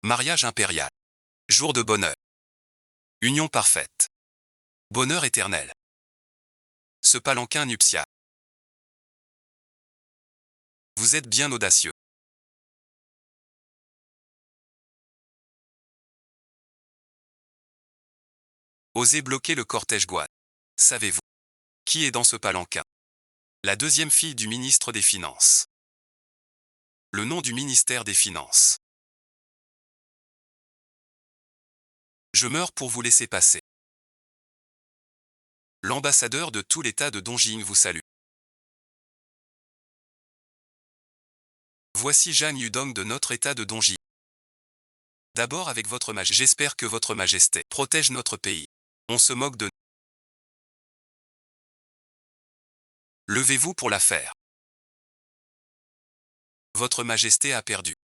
Mariage impérial. Jour de bonheur. Union parfaite. Bonheur éternel. Ce palanquin nuptial. Vous êtes bien audacieux. Osez bloquer le cortège Guan. Savez-vous qui est dans ce palanquin? La deuxième fille du ministre des Finances. Le nom du ministère des Finances. Je meurs pour vous laisser passer. L'ambassadeur de tout l'État de Dongjing vous salue. Voici Jeanne Yudong de notre État de Dongjing. D'abord avec votre majesté. J'espère que votre majesté protège notre pays. On se moque de nous. Levez-vous pour l'affaire. Votre majesté a perdu.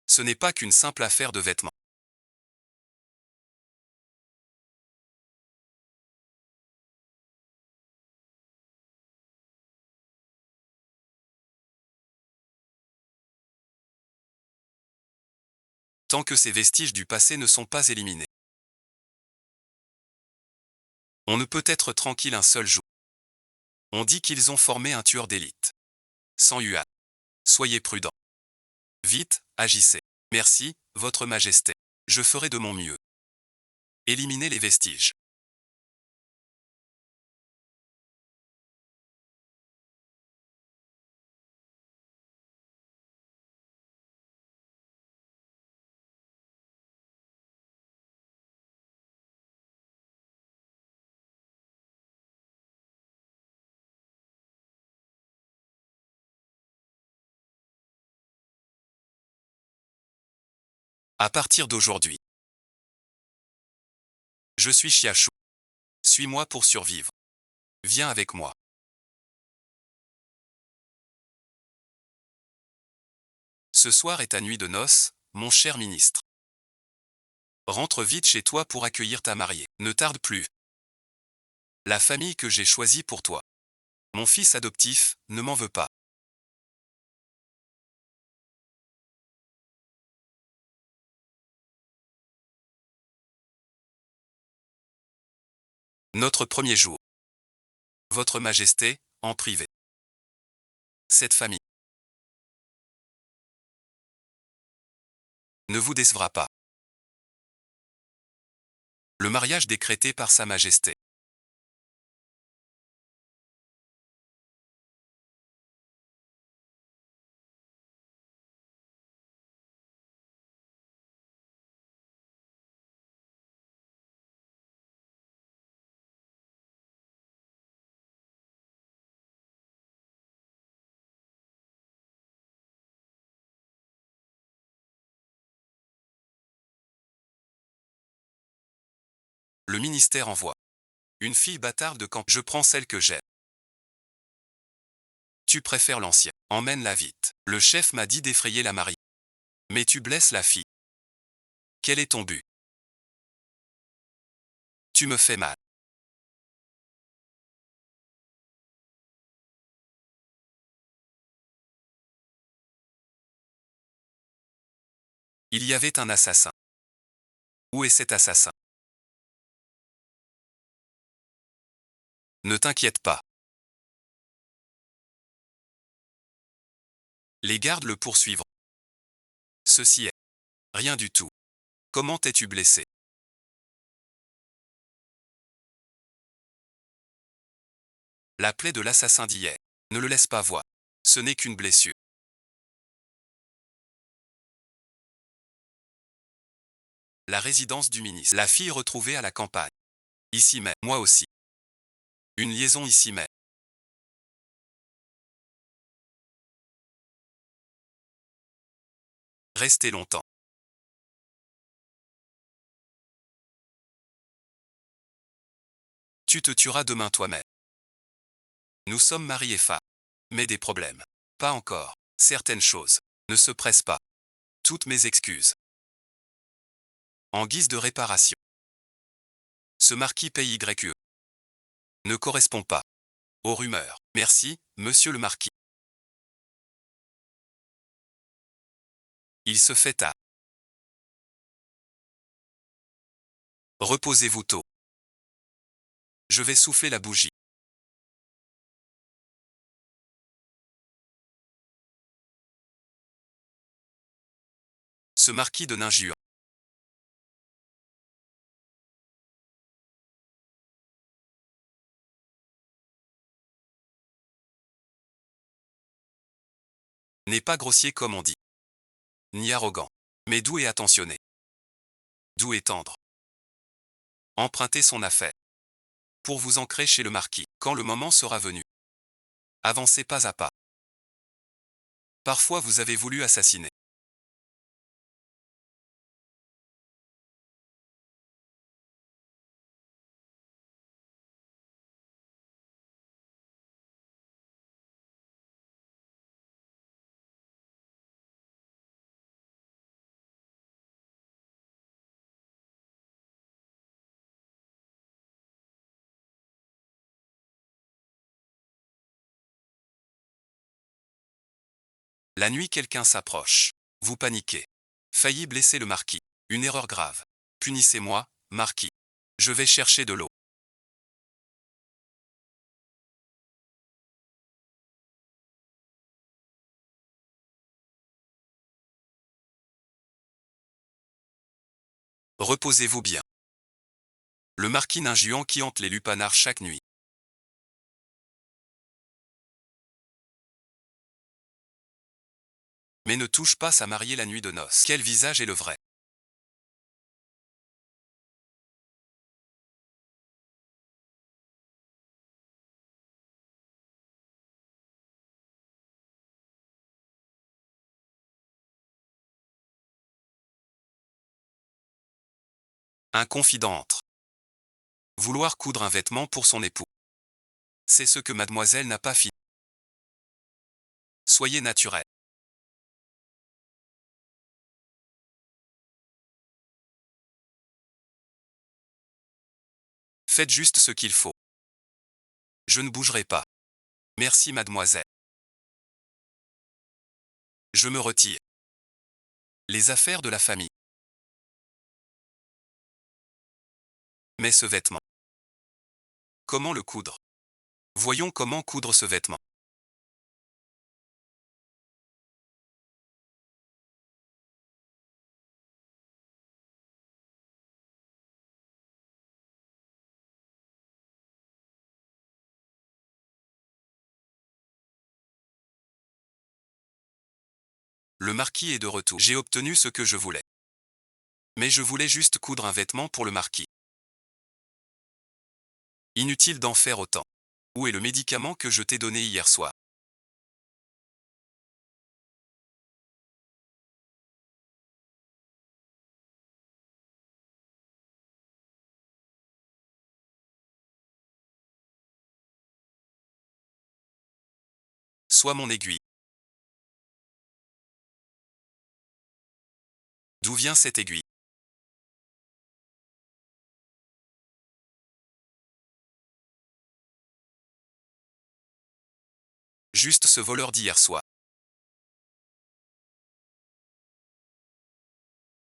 Ce n'est pas qu'une simple affaire de vêtements. Tant que ces vestiges du passé ne sont pas éliminés. On ne peut être tranquille un seul jour. On dit qu'ils ont formé un tueur d'élite. Sans Yuan. Soyez prudents. Vite, agissez. Merci, votre majesté. Je ferai de mon mieux. Éliminez les vestiges. À partir d'aujourd'hui. Je suis Xiaoshu. Suis-moi pour survivre. Viens avec moi. Ce soir est ta nuit de noces, mon cher ministre. Rentre vite chez toi pour accueillir ta mariée. Ne tarde plus. La famille que j'ai choisie pour toi. Mon fils adoptif, ne m'en veut pas. Notre premier jour. Votre Majesté, en privé. Cette famille ne vous décevra pas. Le mariage décrété par Sa Majesté. Le ministère envoie. Une fille bâtarde de camp. Je prends celle que j'aime. Tu préfères l'ancien. Emmène-la vite. Le chef m'a dit d'effrayer la mariée. Mais tu blesses la fille. Quel est ton but? Tu me fais mal. Il y avait un assassin. Où est cet assassin? Ne t'inquiète pas. Les gardes le poursuivront. Ceci est rien du tout. Comment t'es-tu blessé? La plaie de l'assassin d'hier. Ne le laisse pas voir. Ce n'est qu'une blessure. La résidence du ministre. La fille retrouvée à la campagne. Ici même. Moi aussi. Une liaison ici même. Restez longtemps. Tu te tueras demain toi-même. Nous sommes mari et femme. Mais des problèmes. Pas encore. Certaines choses. Ne se pressent pas. Toutes mes excuses. En guise de réparation. Ce marquis PYE ne correspond pas aux rumeurs. Merci, monsieur le marquis. Il se fait tard. Reposez-vous tôt. Je vais souffler la bougie. Ce marquis de Ninjure. N'est pas grossier comme on dit. Ni arrogant. Mais doux et attentionné. Doux et tendre. Empruntez son affaire. Pour vous ancrer chez le marquis, quand le moment sera venu. Avancez pas à pas. Parfois vous avez voulu assassiner. La nuit quelqu'un s'approche. Vous paniquez. Failli blesser le marquis. Une erreur grave. Punissez-moi, marquis. Je vais chercher de l'eau. Reposez-vous bien. Le marquis Ninjuan qui hante les lupanards chaque nuit. Mais ne touche pas sa mariée la nuit de noces. Quel visage est le vrai? Un confident entre. Vouloir coudre un vêtement pour son époux. C'est ce que mademoiselle n'a pas fini. Soyez naturel. Faites juste ce qu'il faut. Je ne bougerai pas. Merci mademoiselle. Je me retire. Les affaires de la famille. Mais ce vêtement. Comment le coudre? Voyons comment coudre ce vêtement. Le marquis est de retour. J'ai obtenu ce que je voulais. Mais je voulais juste coudre un vêtement pour le marquis. Inutile d'en faire autant. Où est le médicament que je t'ai donné hier soir? Sois mon aiguille. D'où vient cette aiguille? Juste ce voleur d'hier soir.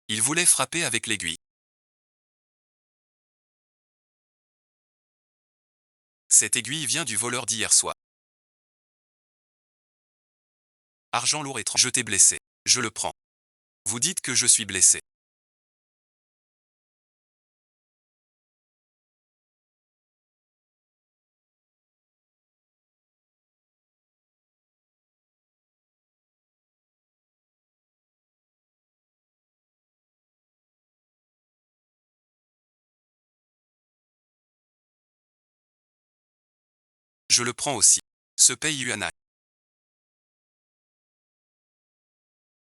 Il voulait frapper avec l'aiguille. Cette aiguille vient du voleur d'hier soir. Argent lourd et je t'ai blessé. Je le prends. Vous dites que je suis blessé. Je le prends aussi. Ce pays Yuana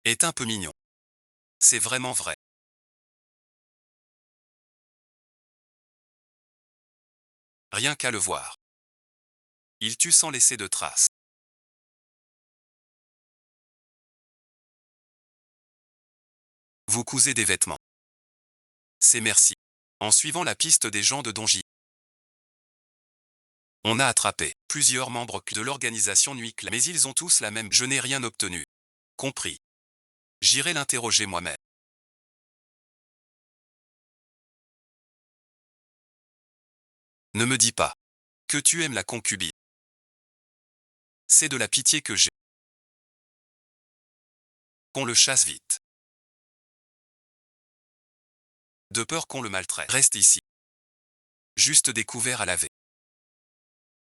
est un peu mignon. C'est vraiment vrai. Rien qu'à le voir. Il tue sans laisser de traces. Vous cousez des vêtements. C'est merci. En suivant la piste des gens de Donji, on a attrapé plusieurs membres de l'organisation Nuit Claire. Mais ils ont tous la même. Je n'ai rien obtenu. Compris. J'irai l'interroger moi-même. Ne me dis pas que tu aimes la concubine. C'est de la pitié que j'ai. Qu'on le chasse vite. De peur qu'on le maltraite. Reste ici. Juste découvert à laver.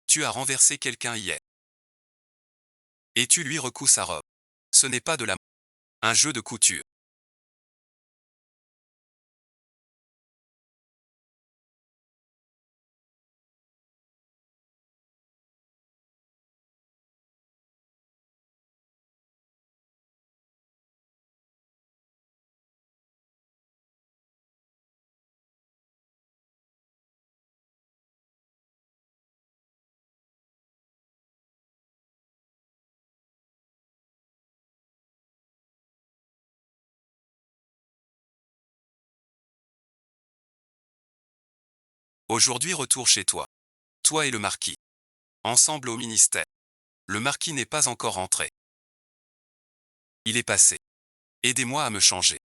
Tu as renversé quelqu'un hier. Et tu lui recous sa robe. Ce n'est pas de la... un jeu de couture. Aujourd'hui retour chez toi. Toi et le marquis. Ensemble au ministère. Le marquis n'est pas encore rentré. Il est passé. Aidez-moi à me changer.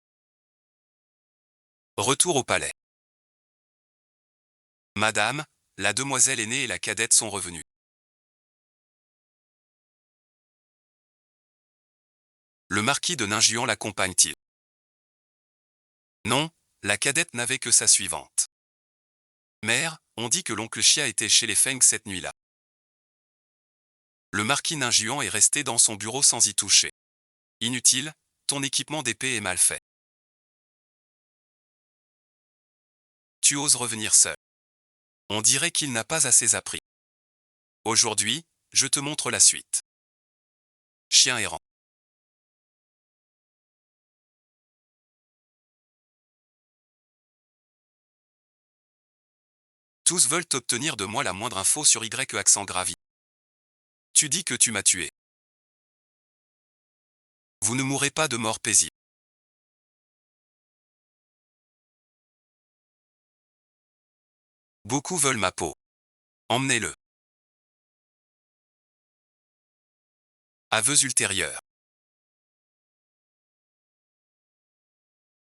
Retour au palais. Madame, la demoiselle aînée et la cadette sont revenues. Le marquis de Ninjuan l'accompagne-t-il? Non, la cadette n'avait que sa suivante. Mère, on dit que l'oncle Chia était chez les Feng cette nuit-là. Le marquis Ninjuan est resté dans son bureau sans y toucher. Inutile, ton équipement d'épée est mal fait. Tu oses revenir seul. On dirait qu'il n'a pas assez appris. Aujourd'hui, je te montre la suite. Chien errant. Tous veulent obtenir de moi la moindre info sur Y accent gravi. Tu dis que tu m'as tué. Vous ne mourrez pas de mort paisible. Beaucoup veulent ma peau. Emmenez-le. Aveux ultérieurs.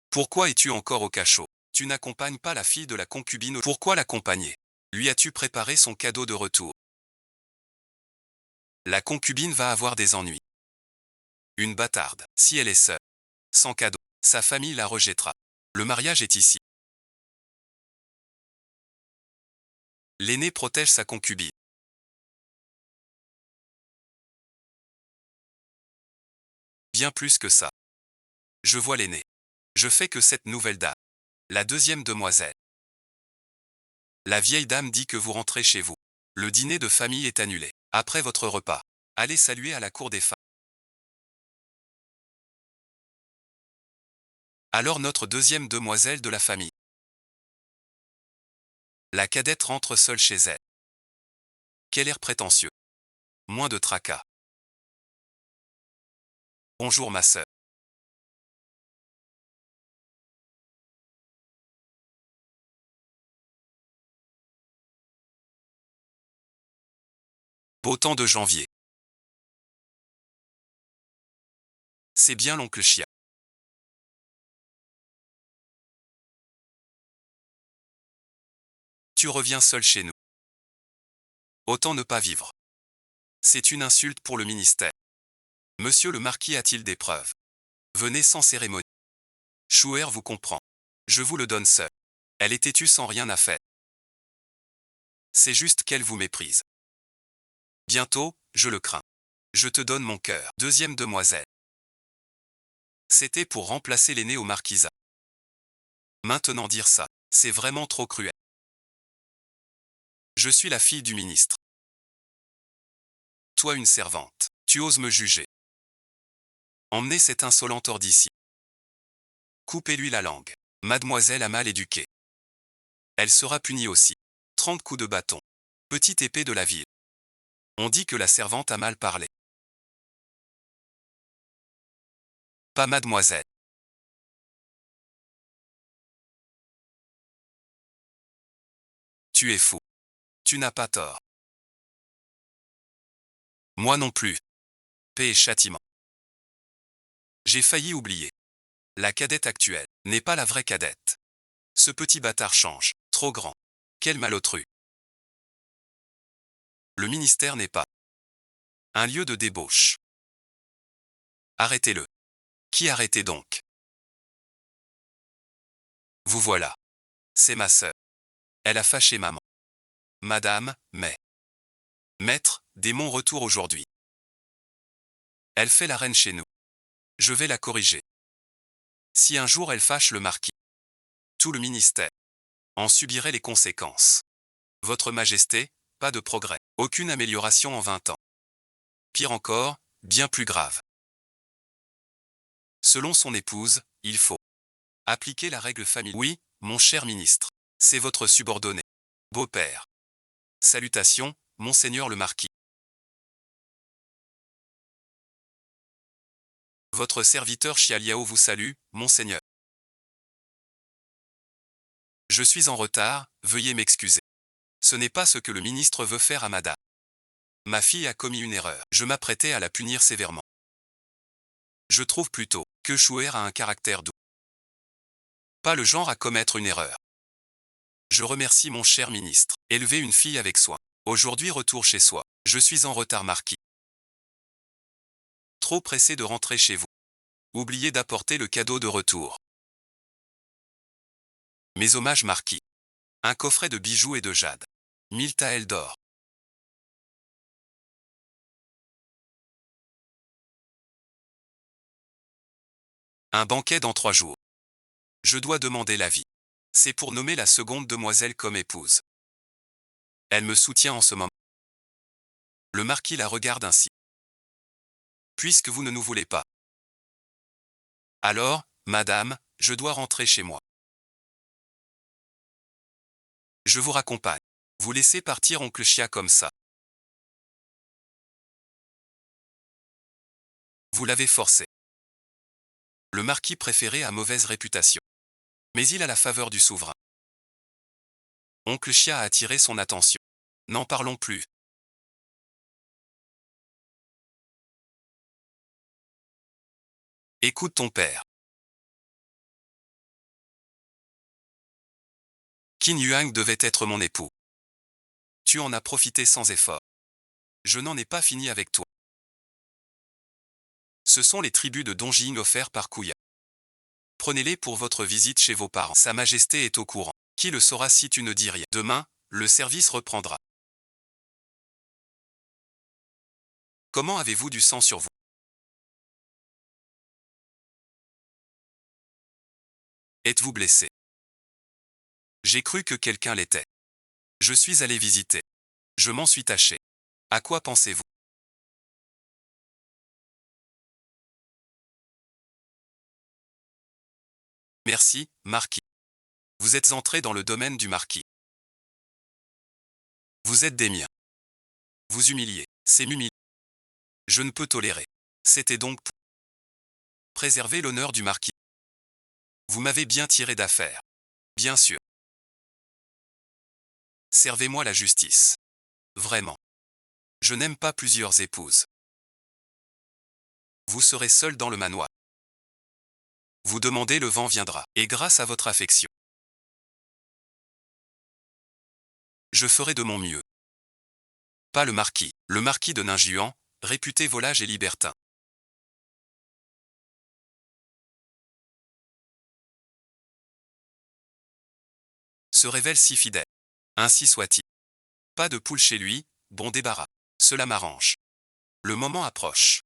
Pourquoi es-tu encore au cachot? Tu n'accompagnes pas la fille de la concubine. Pourquoi l'accompagner? Lui as-tu préparé son cadeau de retour? La concubine va avoir des ennuis. Une bâtarde, si elle est seule. Sans cadeau, sa famille la rejettera. Le mariage est ici. L'aîné protège sa concubine. Bien plus que ça. Je vois l'aîné. Je fais que cette nouvelle dame. La deuxième demoiselle. La vieille dame dit que vous rentrez chez vous. Le dîner de famille est annulé. Après votre repas, allez saluer à la cour des femmes. Alors notre deuxième demoiselle de la famille. La cadette rentre seule chez elle. Quel air prétentieux. Moins de tracas. Bonjour ma sœur. Beau temps de janvier. C'est bien l'oncle Chia. Tu reviens seul chez nous. Autant ne pas vivre. C'est une insulte pour le ministère. Monsieur le marquis a-t-il des preuves? Venez sans cérémonie. Chouer vous comprend. Je vous le donne seul. Elle est têtue sans rien à faire. C'est juste qu'elle vous méprise. Bientôt, je le crains. Je te donne mon cœur. Deuxième demoiselle. C'était pour remplacer l'aîné au marquisat. Maintenant dire ça, c'est vraiment trop cruel. Je suis la fille du ministre. Toi une servante. Tu oses me juger. Emmenez cette insolente hors d'ici. Coupez-lui la langue. Mademoiselle a mal éduqué. Elle sera punie aussi. 30 coups de bâton. Petite épée de la ville. On dit que la servante a mal parlé. Pas mademoiselle. Tu es fou. Tu n'as pas tort. Moi non plus. Paix et châtiment. J'ai failli oublier. La cadette actuelle n'est pas la vraie cadette. Ce petit bâtard change. Trop grand. Quel malotru. Le ministère n'est pas un lieu de débauche. Arrêtez-le. Qui arrêtez donc? Vous voilà. C'est ma sœur. Elle a fâché maman. Madame, mais. Maître, démon retour aujourd'hui. Elle fait la reine chez nous. Je vais la corriger. Si un jour elle fâche le marquis, tout le ministère en subirait les conséquences. Votre Majesté, pas de progrès. Aucune amélioration en 20 ans. Pire encore, bien plus grave. Selon son épouse, il faut appliquer la règle familiale. Oui, mon cher ministre. C'est votre subordonné. Beau-père. Salutations, monseigneur le marquis. Votre serviteur Chialiao vous salue, monseigneur. Je suis en retard, veuillez m'excuser. Ce n'est pas ce que le ministre veut faire à madame. Ma fille a commis une erreur. Je m'apprêtais à la punir sévèrement. Je trouve plutôt que Chouer a un caractère doux. Pas le genre à commettre une erreur. Je remercie mon cher ministre. Élever une fille avec soin. Aujourd'hui retour chez soi. Je suis en retard marquis. Trop pressé de rentrer chez vous. Oubliez d'apporter le cadeau de retour. Mes hommages marquis. Un coffret de bijoux et de jade. 1000 taels d'or. Un banquet dans 3 jours. Je dois demander l'avis. C'est pour nommer la seconde demoiselle comme épouse. Elle me soutient en ce moment. Le marquis la regarde ainsi. Puisque vous ne nous voulez pas. Alors, madame, je dois rentrer chez moi. Je vous raccompagne. Vous laissez partir oncle Chia comme ça. Vous l'avez forcé. Le marquis préféré a mauvaise réputation. Mais il a la faveur du souverain. Oncle Chia a attiré son attention. N'en parlons plus. Écoute ton père. Qin Yuang devait être mon époux. Tu en as profité sans effort. Je n'en ai pas fini avec toi. Ce sont les tribus de Dongjing offerts par Kuya. Prenez-les pour votre visite chez vos parents. Sa Majesté est au courant. Qui le saura si tu ne dis rien? Demain, le service reprendra. Comment avez-vous du sang sur vous? Êtes-vous blessé? J'ai cru que quelqu'un l'était. Je suis allé visiter. Je m'en suis taché. À quoi pensez-vous? Merci, marquis. Vous êtes entré dans le domaine du marquis. Vous êtes des miens. Vous humiliez. C'est m'humilier. Je ne peux tolérer. C'était donc pour préserver l'honneur du marquis. Vous m'avez bien tiré d'affaire. Bien sûr. Servez-moi la justice. Vraiment. Je n'aime pas plusieurs épouses. Vous serez seul dans le manoir. Vous demandez, le vent viendra. Et grâce à votre affection, je ferai de mon mieux. Pas le marquis de Ningjuan, réputé volage et libertin. Se révèle si fidèle. Ainsi soit-il. Pas de poule chez lui, bon débarras. Cela m'arrange. Le moment approche.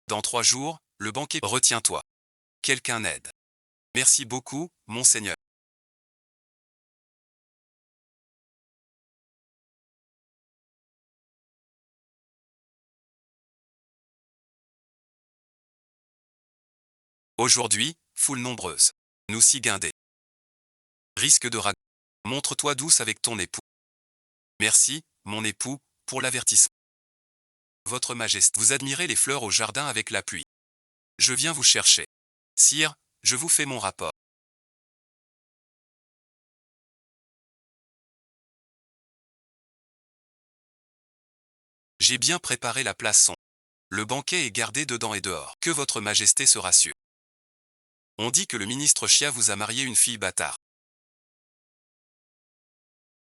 Dans 3 jours, le banquet. Retiens-toi. Quelqu'un aide. Merci beaucoup, monseigneur. Aujourd'hui, foule nombreuse. Nous si guindés. Risque de rag. Montre-toi douce avec ton époux. Merci, mon époux, pour l'avertissement. Votre Majesté, vous admirez les fleurs au jardin avec la pluie. Je viens vous chercher. Sire, je vous fais mon rapport. J'ai bien préparé la place. Le banquet est gardé dedans et dehors. Que votre Majesté se rassure. On dit que le ministre Chia vous a marié une fille bâtard.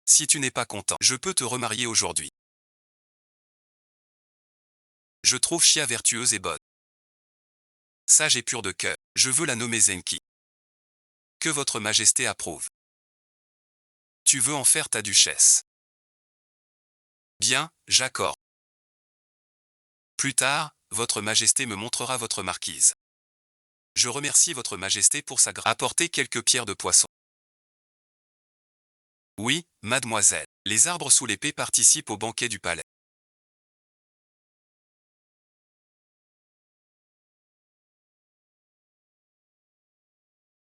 Si tu n'es pas content, je peux te remarier aujourd'hui. Je trouve Chia vertueuse et bonne. Sage et pure de cœur. Je veux la nommer Zenki. Que votre Majesté approuve. Tu veux en faire ta duchesse. Bien, j'accorde. Plus tard, votre Majesté me montrera votre marquise. Je remercie votre Majesté pour sa grâce. Apportez quelques pierres de poisson. Oui, mademoiselle. Les arbres sous l'épée participent au banquet du palais.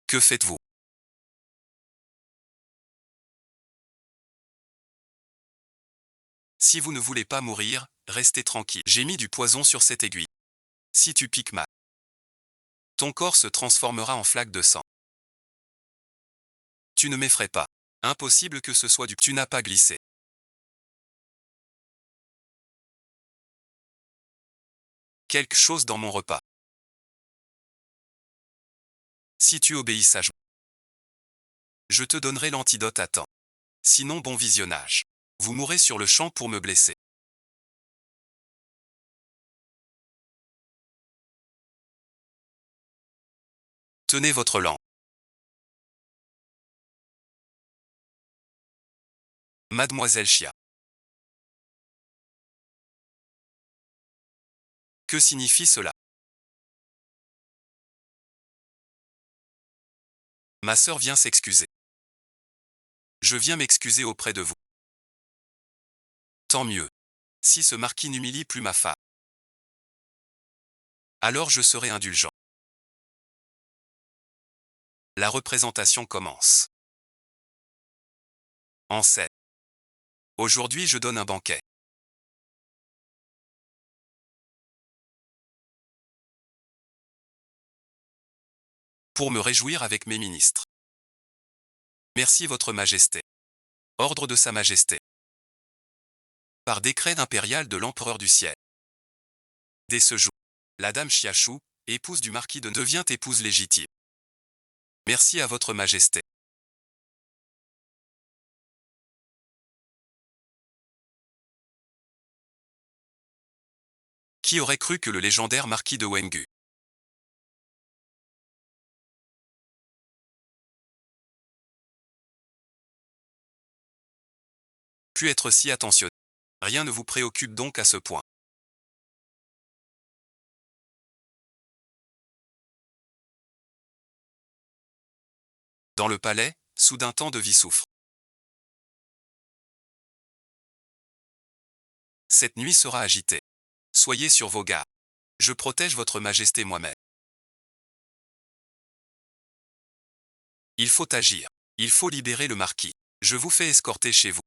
Que faites-vous? Si vous ne voulez pas mourir, restez tranquille. J'ai mis du poison sur cette aiguille. Si tu piques ma, ton corps se transformera en flaque de sang. Tu ne m'effraies pas. Impossible que ce soit du... Tu n'as pas glissé. Quelque chose dans mon repas. Si tu obéis sagement, je te donnerai l'antidote à temps. Sinon, bon visionnage. Vous mourrez sur le champ pour me blesser. Tenez votre langue. Mademoiselle Chia. Que signifie cela? Ma sœur vient s'excuser. Je viens m'excuser auprès de vous. Tant mieux. Si ce marquis n'humilie plus ma femme, alors je serai indulgent. La représentation commence. En scène. Aujourd'hui je donne un banquet. Pour me réjouir avec mes ministres. Merci votre Majesté. Ordre de Sa Majesté. Par décret impérial de l'empereur du ciel. Dès ce jour, la dame Chiachu, épouse du marquis de devient épouse légitime. Merci à votre Majesté. Qui aurait cru que le légendaire marquis de Wengu pu être si attentionné? Rien ne vous préoccupe donc à ce point. Dans le palais, soudain tant de vie souffre. Cette nuit sera agitée. Soyez sur vos gardes. Je protège votre Majesté moi-même. Il faut agir. Il faut libérer le marquis. Je vous fais escorter chez vous.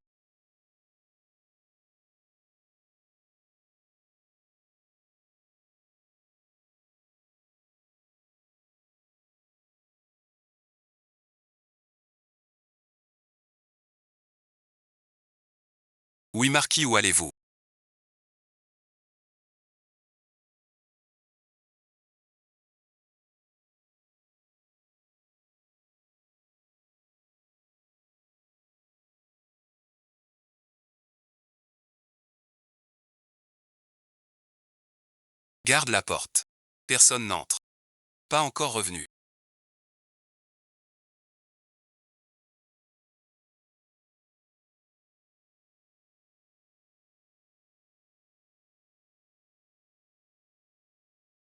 Oui marquis, où allez-vous? Garde la porte. Personne n'entre. Pas encore revenu.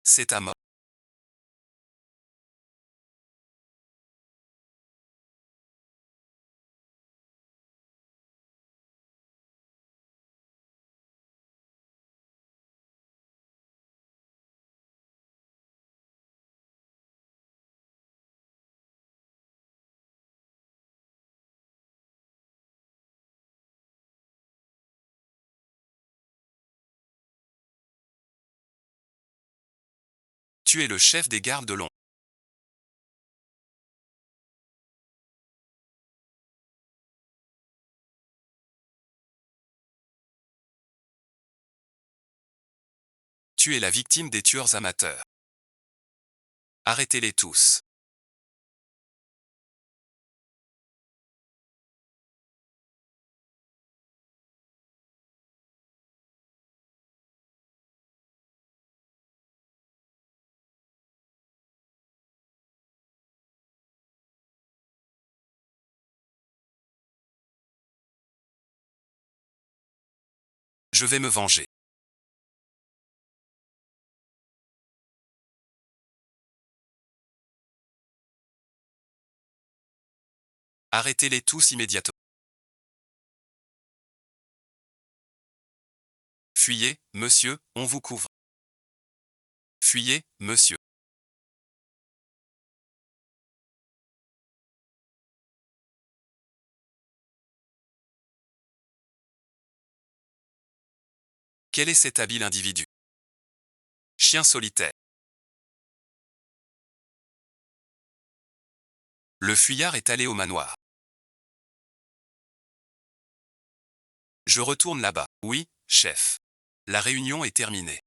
C'est à mort. Tu es le chef des gardes de Londres. Tu es la victime des tueurs amateurs. Arrêtez-les tous. Je vais me venger. Arrêtez-les tous immédiatement. Fuyez, monsieur, on vous couvre. Fuyez, monsieur. Quel est cet habile individu? Chien solitaire. Le fuyard est allé au manoir. Je retourne là-bas. Oui, chef. La réunion est terminée.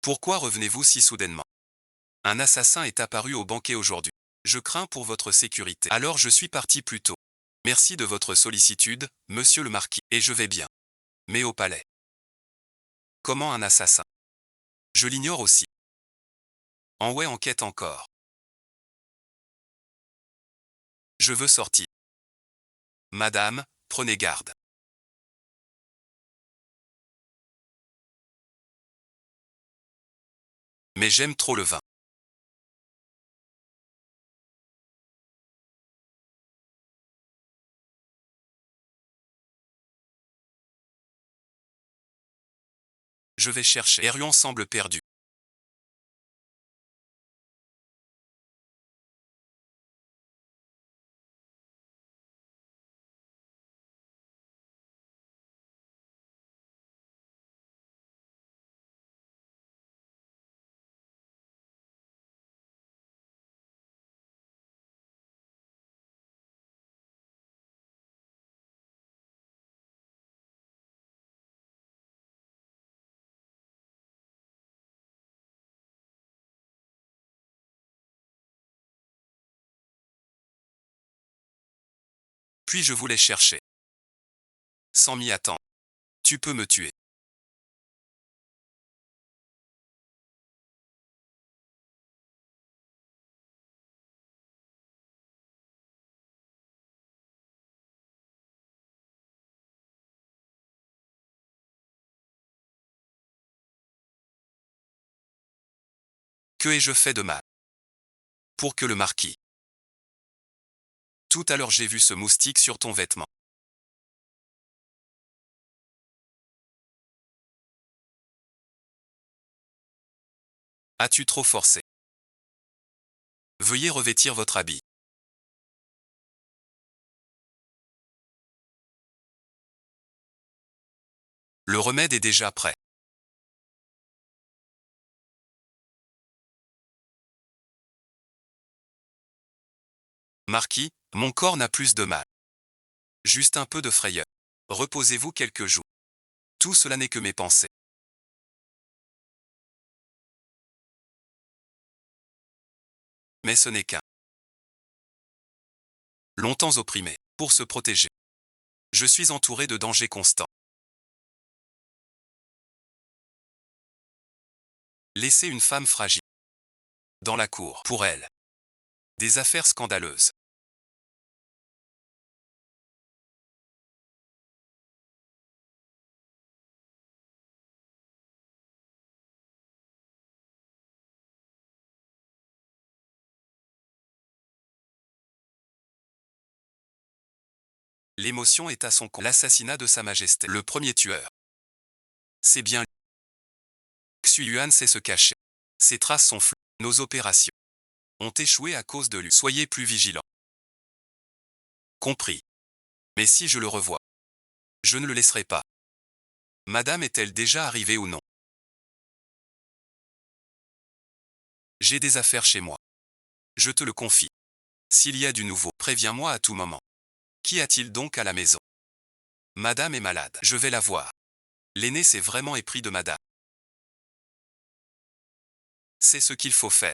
Pourquoi revenez-vous si soudainement? Un assassin est apparu au banquet aujourd'hui. Je crains pour votre sécurité. Alors je suis parti plus tôt. Merci de votre sollicitude, monsieur le marquis, et je vais bien. Mais au palais. Comment un assassin? Je l'ignore aussi. Enway enquête encore. Je veux sortir. Madame, prenez garde. Mais j'aime trop le vin. Je vais chercher. Herion semble perdu. Puis je voulais chercher. Sans m'y attendre. Tu peux me tuer. Que ai-je fait de mal? Pour que le marquis. Tout à l'heure j'ai vu ce moustique sur ton vêtement. As-tu trop forcé? Veuillez revêtir votre habit. Le remède est déjà prêt. Marquis, mon corps n'a plus de mal. Juste un peu de frayeur. Reposez-vous quelques jours. Tout cela n'est que mes pensées. Mais ce n'est qu'un. Longtemps opprimé. Pour se protéger. Je suis entouré de dangers constants. Laisser une femme fragile. Dans la cour. Pour elle. Des affaires scandaleuses. L'émotion est à son comble. L'assassinat de Sa Majesté. Le premier tueur. C'est bien. Xu Yuan sait se cacher. Ses traces sont floues. Nos opérations ont échoué à cause de lui. Soyez plus vigilants. Compris. Mais si je le revois, je ne le laisserai pas. Madame est-elle déjà arrivée ou non? J'ai des affaires chez moi. Je te le confie. S'il y a du nouveau, préviens-moi à tout moment. Qu'y a-t-il donc à la maison? Madame est malade. Je vais la voir. L'aîné s'est vraiment épris de madame. C'est ce qu'il faut faire.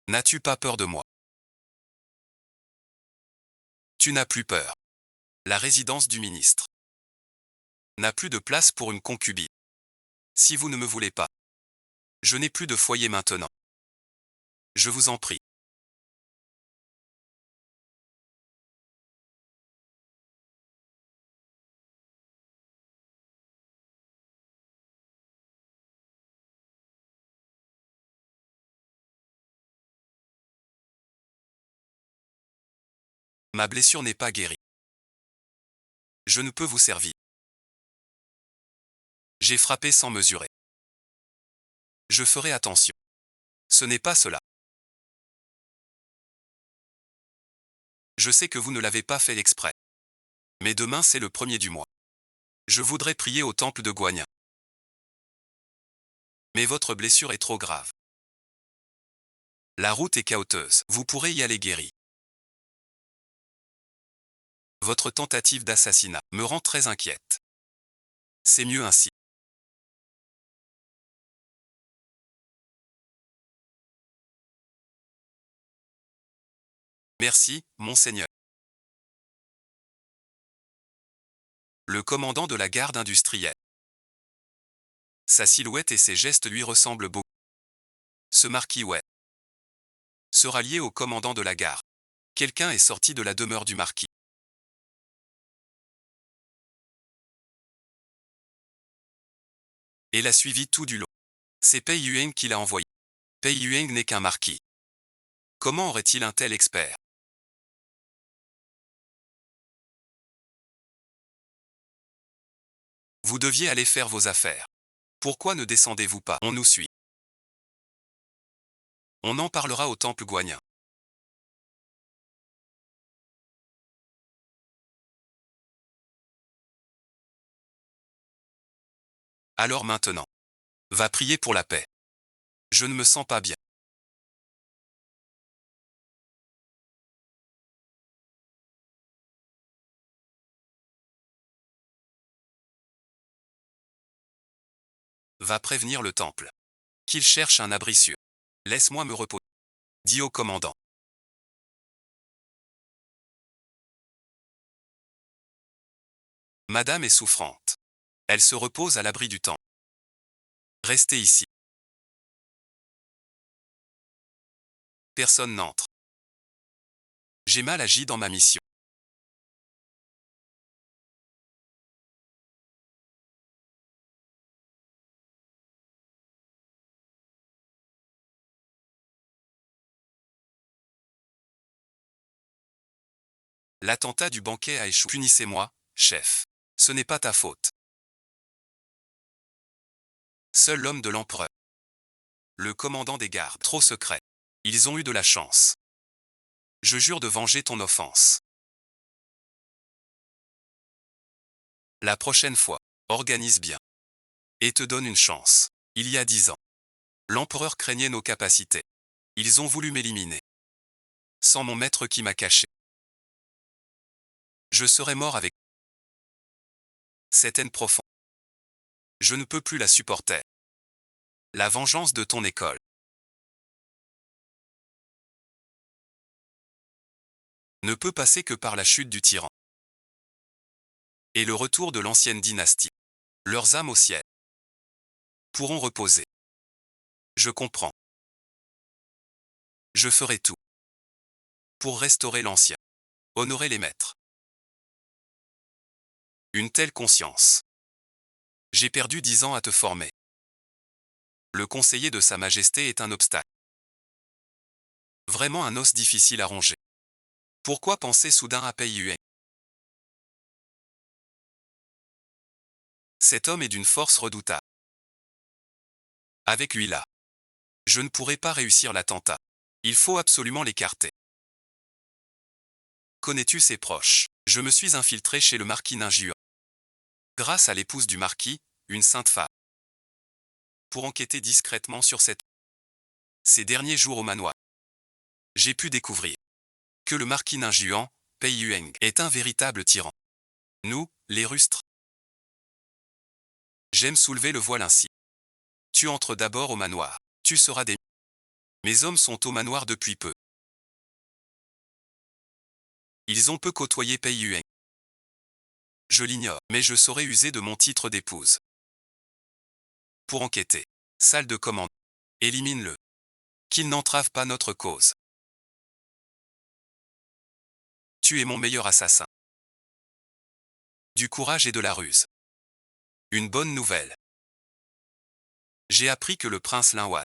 N'as-tu pas peur de moi? Tu n'as plus peur. La résidence du ministre n'a plus de place pour une concubine. Si vous ne me voulez pas, je n'ai plus de foyer maintenant. Je vous en prie. Ma blessure n'est pas guérie. Je ne peux vous servir. J'ai frappé sans mesurer. Je ferai attention. Ce n'est pas cela. Je sais que vous ne l'avez pas fait exprès. Mais demain c'est le premier du mois. Je voudrais prier au temple de Guanyin. Mais votre blessure est trop grave. La route est chaoteuse. Vous pourrez y aller guéri. Votre tentative d'assassinat me rend très inquiète. C'est mieux ainsi. Merci, monseigneur. Le commandant de la garde industrielle. Sa silhouette et ses gestes lui ressemblent beaucoup. Ce marquis Wei sera lié au commandant de la gare. Quelqu'un est sorti de la demeure du marquis. Et l'a suivi tout du long. C'est Pei Yuan qui l'a envoyé. Pei Yuan n'est qu'un marquis. Comment aurait-il un tel expert? Vous deviez aller faire vos affaires. Pourquoi ne descendez-vous pas? On nous suit. On en parlera au temple Guanyin. Alors maintenant, va prier pour la paix. Je ne me sens pas bien. Va prévenir le temple. Qu'il cherche un abri sûr. Laisse-moi me reposer. Dis au commandant. Madame est souffrante. Elle se repose à l'abri du temple. Restez ici. Personne n'entre. J'ai mal agi dans ma mission. L'attentat du banquet a échoué. Punissez-moi, chef. Ce n'est pas ta faute. Seul l'homme de l'empereur. Le commandant des gardes. Trop secret. Ils ont eu de la chance. Je jure de venger ton offense. La prochaine fois, organise bien. Et te donne une chance. Il y a 10 ans, l'empereur craignait nos capacités. Ils ont voulu m'éliminer. Sans mon maître qui m'a caché. Je serais mort avec cette haine profonde. Je ne peux plus la supporter. La vengeance de ton école ne peut passer que par la chute du tyran et le retour de l'ancienne dynastie. Leurs âmes au ciel pourront reposer. Je comprends. Je ferai tout pour restaurer l'ancien, honorer les maîtres. Une telle conscience. J'ai perdu 10 ans à te former. Le conseiller de Sa Majesté est un obstacle. Vraiment un os difficile à ronger. Pourquoi penser soudain à Pei Yuan? Cet homme est d'une force redoutable. Avec lui là, je ne pourrai pas réussir l'attentat. Il faut absolument l'écarter. Connais-tu ses proches? Je me suis infiltré chez le marquis Ninjuan. Grâce à l'épouse du marquis, une sainte femme. Pour enquêter discrètement sur ces derniers jours au manoir. J'ai pu découvrir que le marquis Ninjuan, Pei Yuan, est un véritable tyran. Nous, les rustres. J'aime soulever le voile ainsi. Tu entres d'abord au manoir. Tu seras des... Mes hommes sont au manoir depuis peu. Ils ont peu côtoyé Pei Yuan. Je l'ignore, mais je saurais user de mon titre d'épouse. Pour enquêter. Salle de commande. Élimine-le. Qu'il n'entrave pas notre cause. Tu es mon meilleur assassin. Du courage et de la ruse. Une bonne nouvelle. J'ai appris que le prince Linwan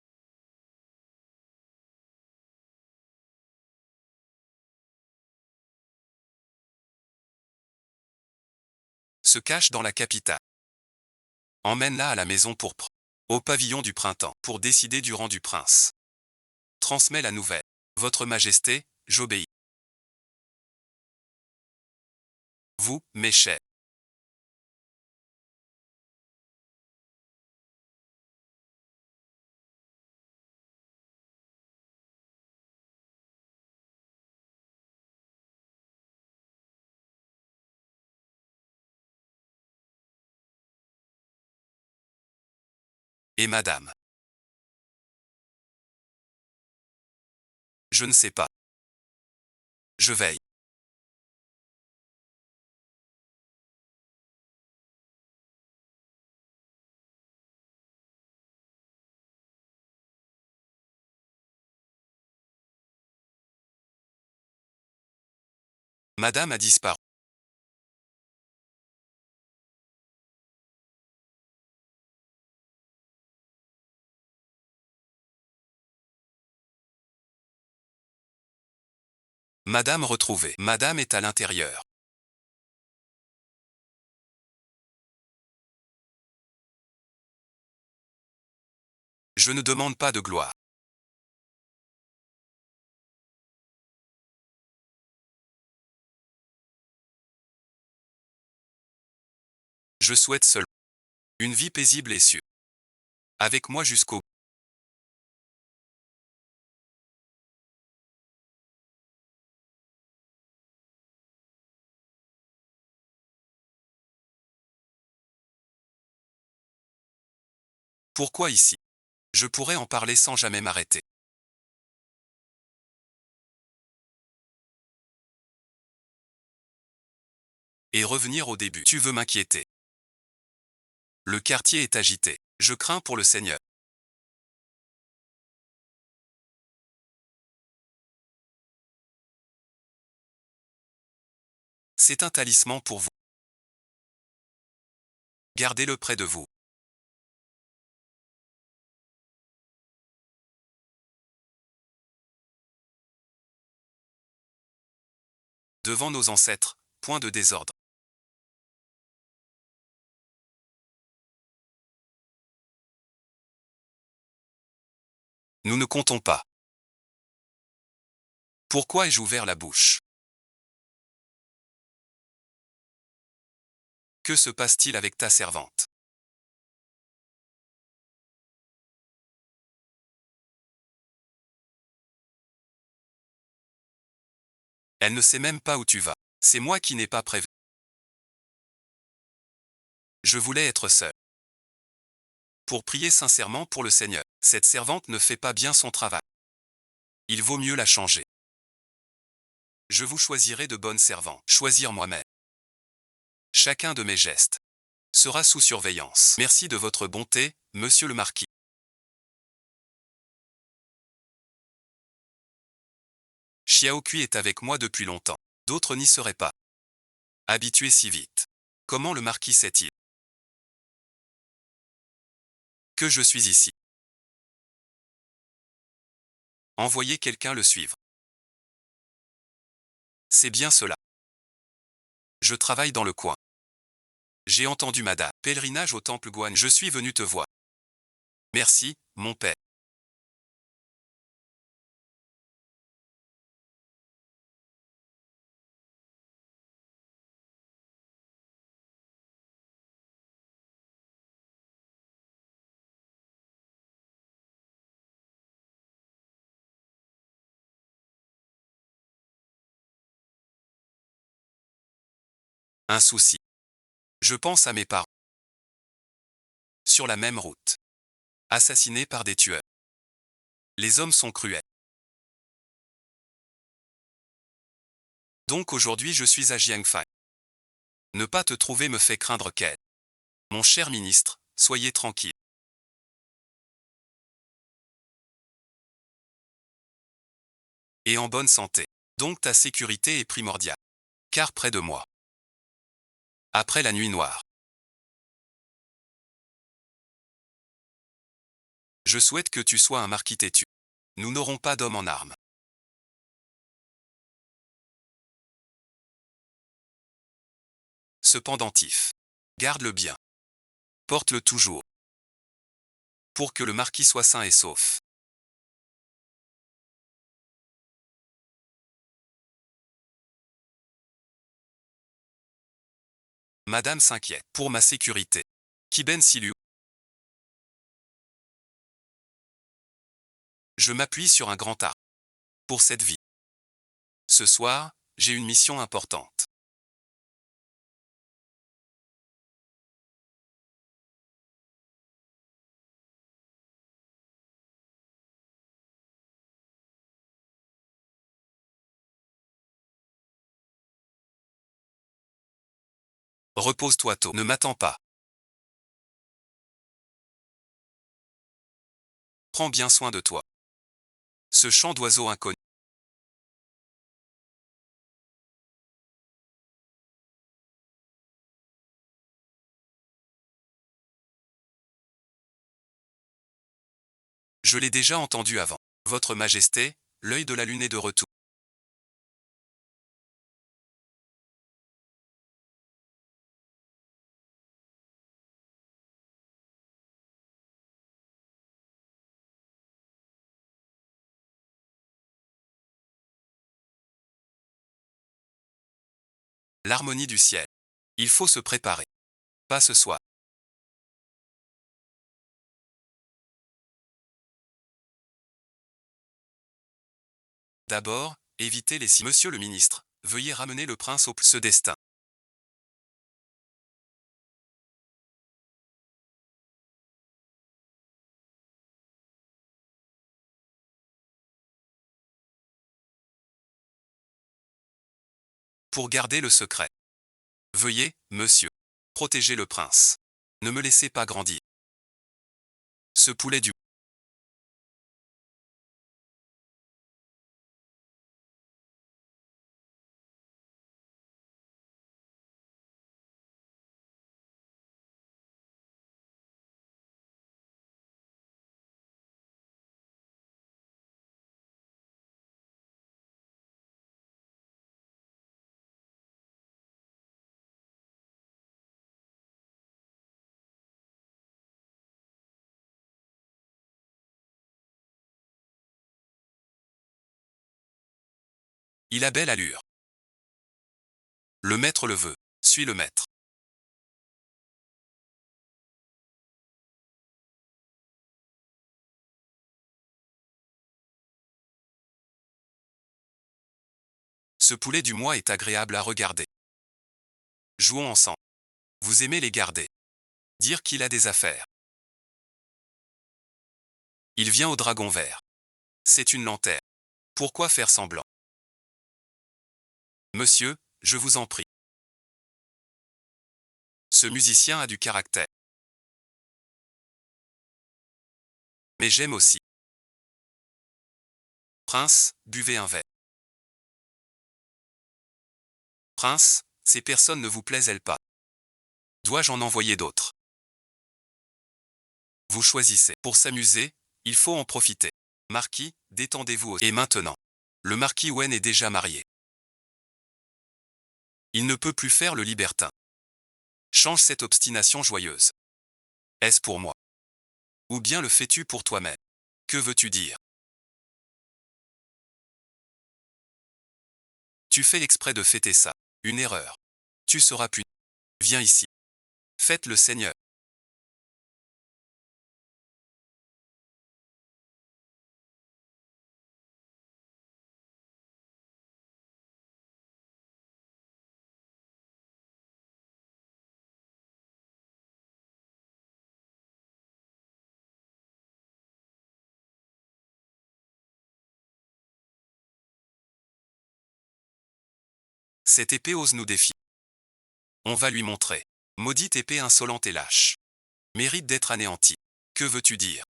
se cache dans la capitale. Emmène-la à la maison pourpre. Au pavillon du printemps, pour décider du rang du prince. Transmets la nouvelle. Votre Majesté, j'obéis. Vous, mes chers. Et madame. Je ne sais pas. Je veille. Madame a disparu. Madame retrouvée. Madame est à l'intérieur. Je ne demande pas de gloire. Je souhaite seulement une vie paisible et sûre. Avec moi jusqu'au bout. Pourquoi ici? Je pourrais en parler sans jamais m'arrêter. Et revenir au début. Tu veux m'inquiéter. Le quartier est agité. Je crains pour le Seigneur. C'est un talisman pour vous. Gardez-le près de vous. Devant nos ancêtres, point de désordre. Nous ne comptons pas. Pourquoi ai-je ouvert la bouche? Que se passe-t-il avec ta servante? Elle ne sait même pas où tu vas. C'est moi qui n'ai pas prévu. Je voulais être seul. Pour prier sincèrement pour le Seigneur. Cette servante ne fait pas bien son travail. Il vaut mieux la changer. Je vous choisirai de bonnes servantes. Choisir moi-même. Chacun de mes gestes sera sous surveillance. Merci de votre bonté, monsieur le marquis. Xiaokui est avec moi depuis longtemps. D'autres n'y seraient pas habitués si vite. Comment le marquis sait-il que je suis ici? Envoyez quelqu'un le suivre. C'est bien cela. Je travaille dans le coin. J'ai entendu madame. Pèlerinage au temple Guan. Je suis venu te voir. Merci, mon père. Un souci. Je pense à mes parents. Sur la même route. Assassinés par des tueurs. Les hommes sont cruels. Donc aujourd'hui je suis à Jiangfai. Ne pas te trouver me fait craindre qu'elle. Mon cher ministre, soyez tranquille. Et en bonne santé. Donc ta sécurité est primordiale. Car près de moi. Après la nuit noire. Je souhaite que tu sois un marquis têtu. Nous n'aurons pas d'hommes en armes. Ce pendentif. Garde-le bien. Porte-le toujours. Pour que le marquis soit sain et sauf. Madame s'inquiète. Pour ma sécurité. Kiben Silu. Je m'appuie sur un grand arc. Pour cette vie. Ce soir, j'ai une mission importante. Repose-toi tôt. Ne m'attends pas. Prends bien soin de toi. Ce chant d'oiseau inconnu. Je l'ai déjà entendu avant. Votre Majesté, l'œil de la lune est de retour. L'harmonie du ciel. Il faut se préparer. Pas ce soir. D'abord, évitez les si. Monsieur le ministre, veuillez ramener le prince au ce destin. Pour garder le secret. Veuillez, monsieur, protéger le prince. Ne me laissez pas grandir. Ce poulet du... Il a belle allure. Le maître le veut. Suis le maître. Ce poulet du mois est agréable à regarder. Jouons ensemble. Vous aimez les garder. Dire qu'il a des affaires. Il vient au dragon vert. C'est une lanterne. Pourquoi faire semblant? Monsieur, je vous en prie. Ce musicien a du caractère. Mais j'aime aussi. Prince, buvez un verre. Prince, ces personnes ne vous plaisent-elles pas? Dois-je en envoyer d'autres? Vous choisissez. Pour s'amuser, il faut en profiter. Marquis, détendez-vous aussi. Et maintenant. Le marquis Wen est déjà marié. Il ne peut plus faire le libertin. Change cette obstination joyeuse. Est-ce pour moi? Ou bien le fais-tu pour toi-même? Que veux-tu dire? Tu fais exprès de fêter ça. Une erreur. Tu seras puni. Viens ici. Faites le Seigneur. Cette épée ose nous défier. On va lui montrer. Maudite épée insolente et lâche. Mérite d'être anéantie. Que veux-tu dire?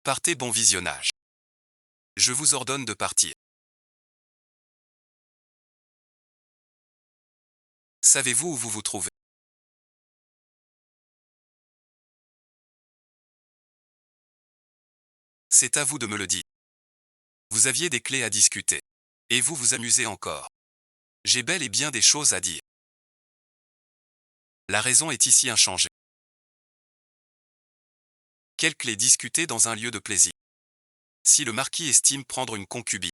Partez, bon visionnage. Je vous ordonne de partir. Savez-vous où vous vous trouvez? C'est à vous de me le dire. Vous aviez des clés à discuter. Et vous vous amusez encore. J'ai bel et bien des choses à dire. La raison est ici inchangée. Quelle clé discuter dans un lieu de plaisir? Si le marquis estime prendre une concubine,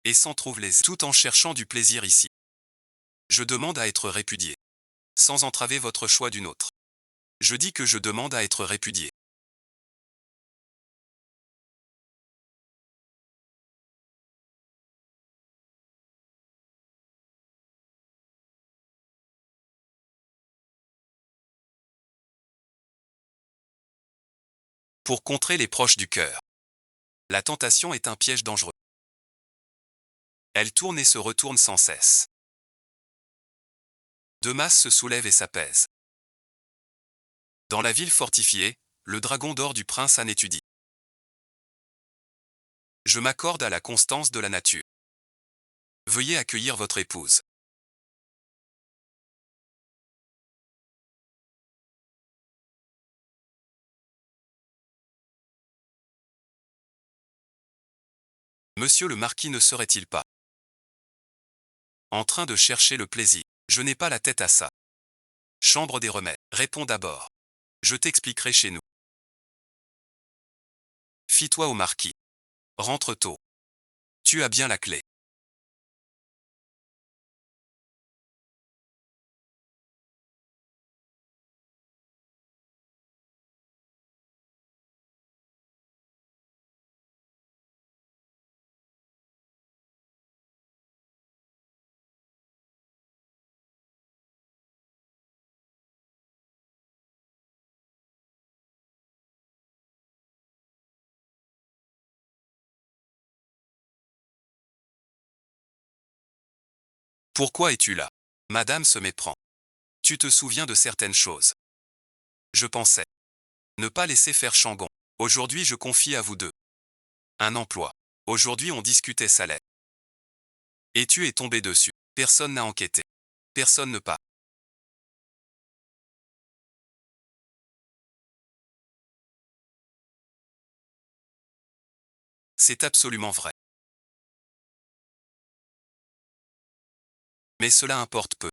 et s'en trouve lésé, tout en cherchant du plaisir ici, je demande à être répudié, sans entraver votre choix d'une autre. Je dis que je demande à être répudié. Pour contrer les proches du cœur. La tentation est un piège dangereux. Elle tourne et se retourne sans cesse. Deux masses se soulèvent et s'apaisent. Dans la ville fortifiée, le dragon d'or du prince en étudie. Je m'accorde à la constance de la nature. Veuillez accueillir votre épouse. Monsieur le marquis ne serait-il pas en train de chercher le plaisir? Je n'ai pas la tête à ça. Chambre des remèdes. Réponds d'abord. Je t'expliquerai chez nous. Fie-toi au marquis. Rentre tôt. Tu as bien la clé. Pourquoi es-tu là? Madame se méprend. Tu te souviens de certaines choses. Je pensais ne pas laisser faire Changon. Aujourd'hui je confie à vous deux un emploi. Aujourd'hui on discutait salaire. Et tu es tombé dessus. Personne n'a enquêté. Personne ne pas. C'est absolument vrai. Mais cela importe peu.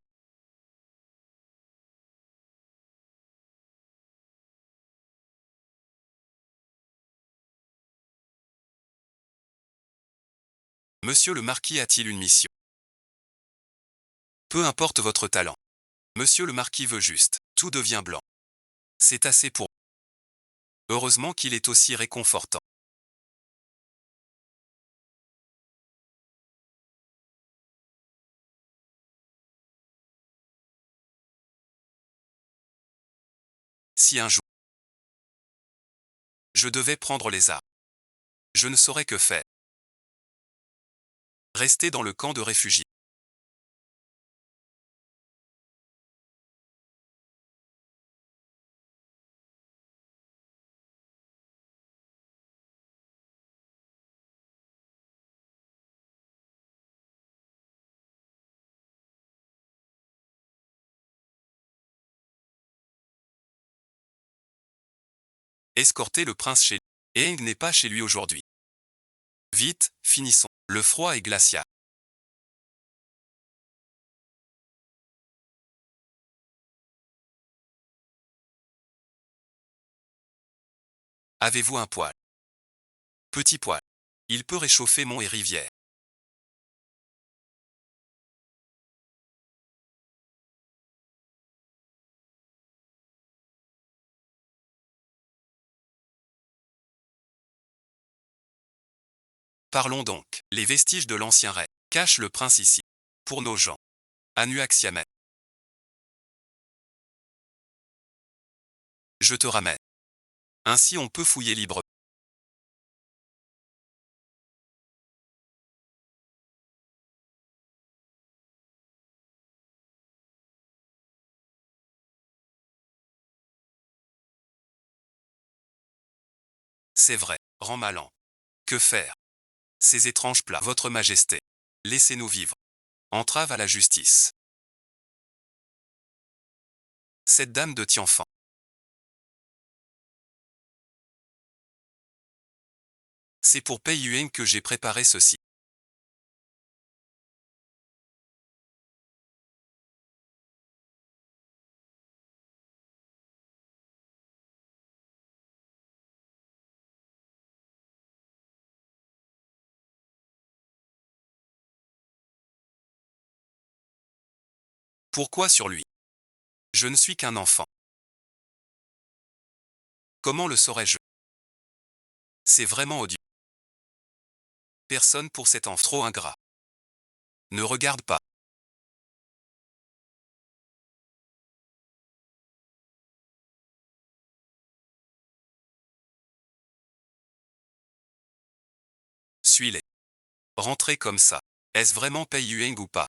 Monsieur le marquis a-t-il une mission? Peu importe votre talent. Monsieur le marquis veut juste. Tout devient blanc. C'est assez pour. Heureusement qu'il est aussi réconfortant. Si un jour je devais prendre les armes, je ne saurais que faire. Rester dans le camp de réfugiés. Escorter le prince chez lui. Aang n'est pas chez lui aujourd'hui. Vite, finissons. Le froid est glacial. Avez-vous un poêle? Petit poêle. Il peut réchauffer monts et rivières. Parlons donc. Les vestiges de l'ancien rêve. Cache le prince ici. Pour nos gens. Anuaxiamet. Je te ramène. Ainsi on peut fouiller libre. C'est vrai. Rend malin. Que faire? Ces étranges plats. Votre Majesté. Laissez-nous vivre. Entrave à la justice. Cette dame de Tianfan. C'est pour Pei Yuan que j'ai préparé ceci. Pourquoi sur lui? Je ne suis qu'un enfant. Comment le saurais-je? C'est vraiment odieux. Personne pour cet enfant trop ingrat. Ne regarde pas. Suis-les. Rentrez comme ça. Est-ce vraiment Pei Yuan ou pas?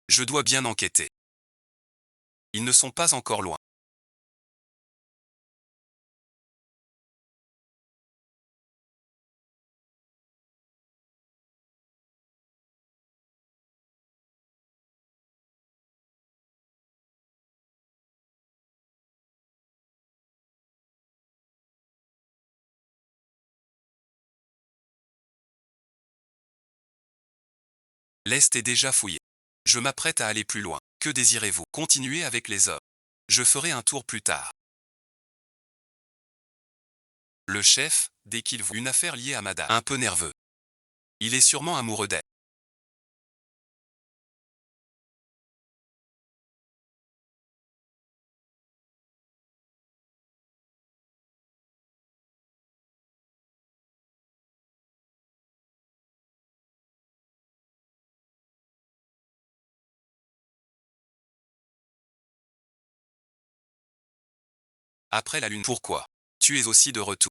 Je dois bien enquêter. Ils ne sont pas encore loin. L'Est est déjà fouillé. Je m'apprête à aller plus loin. Que désirez-vous? Continuer avec les hommes. Je ferai un tour plus tard. Le chef, dès qu'il voit une affaire liée à madame, un peu nerveux. Il est sûrement amoureux d'elle. Après la lune, pourquoi? Tu es aussi de retour.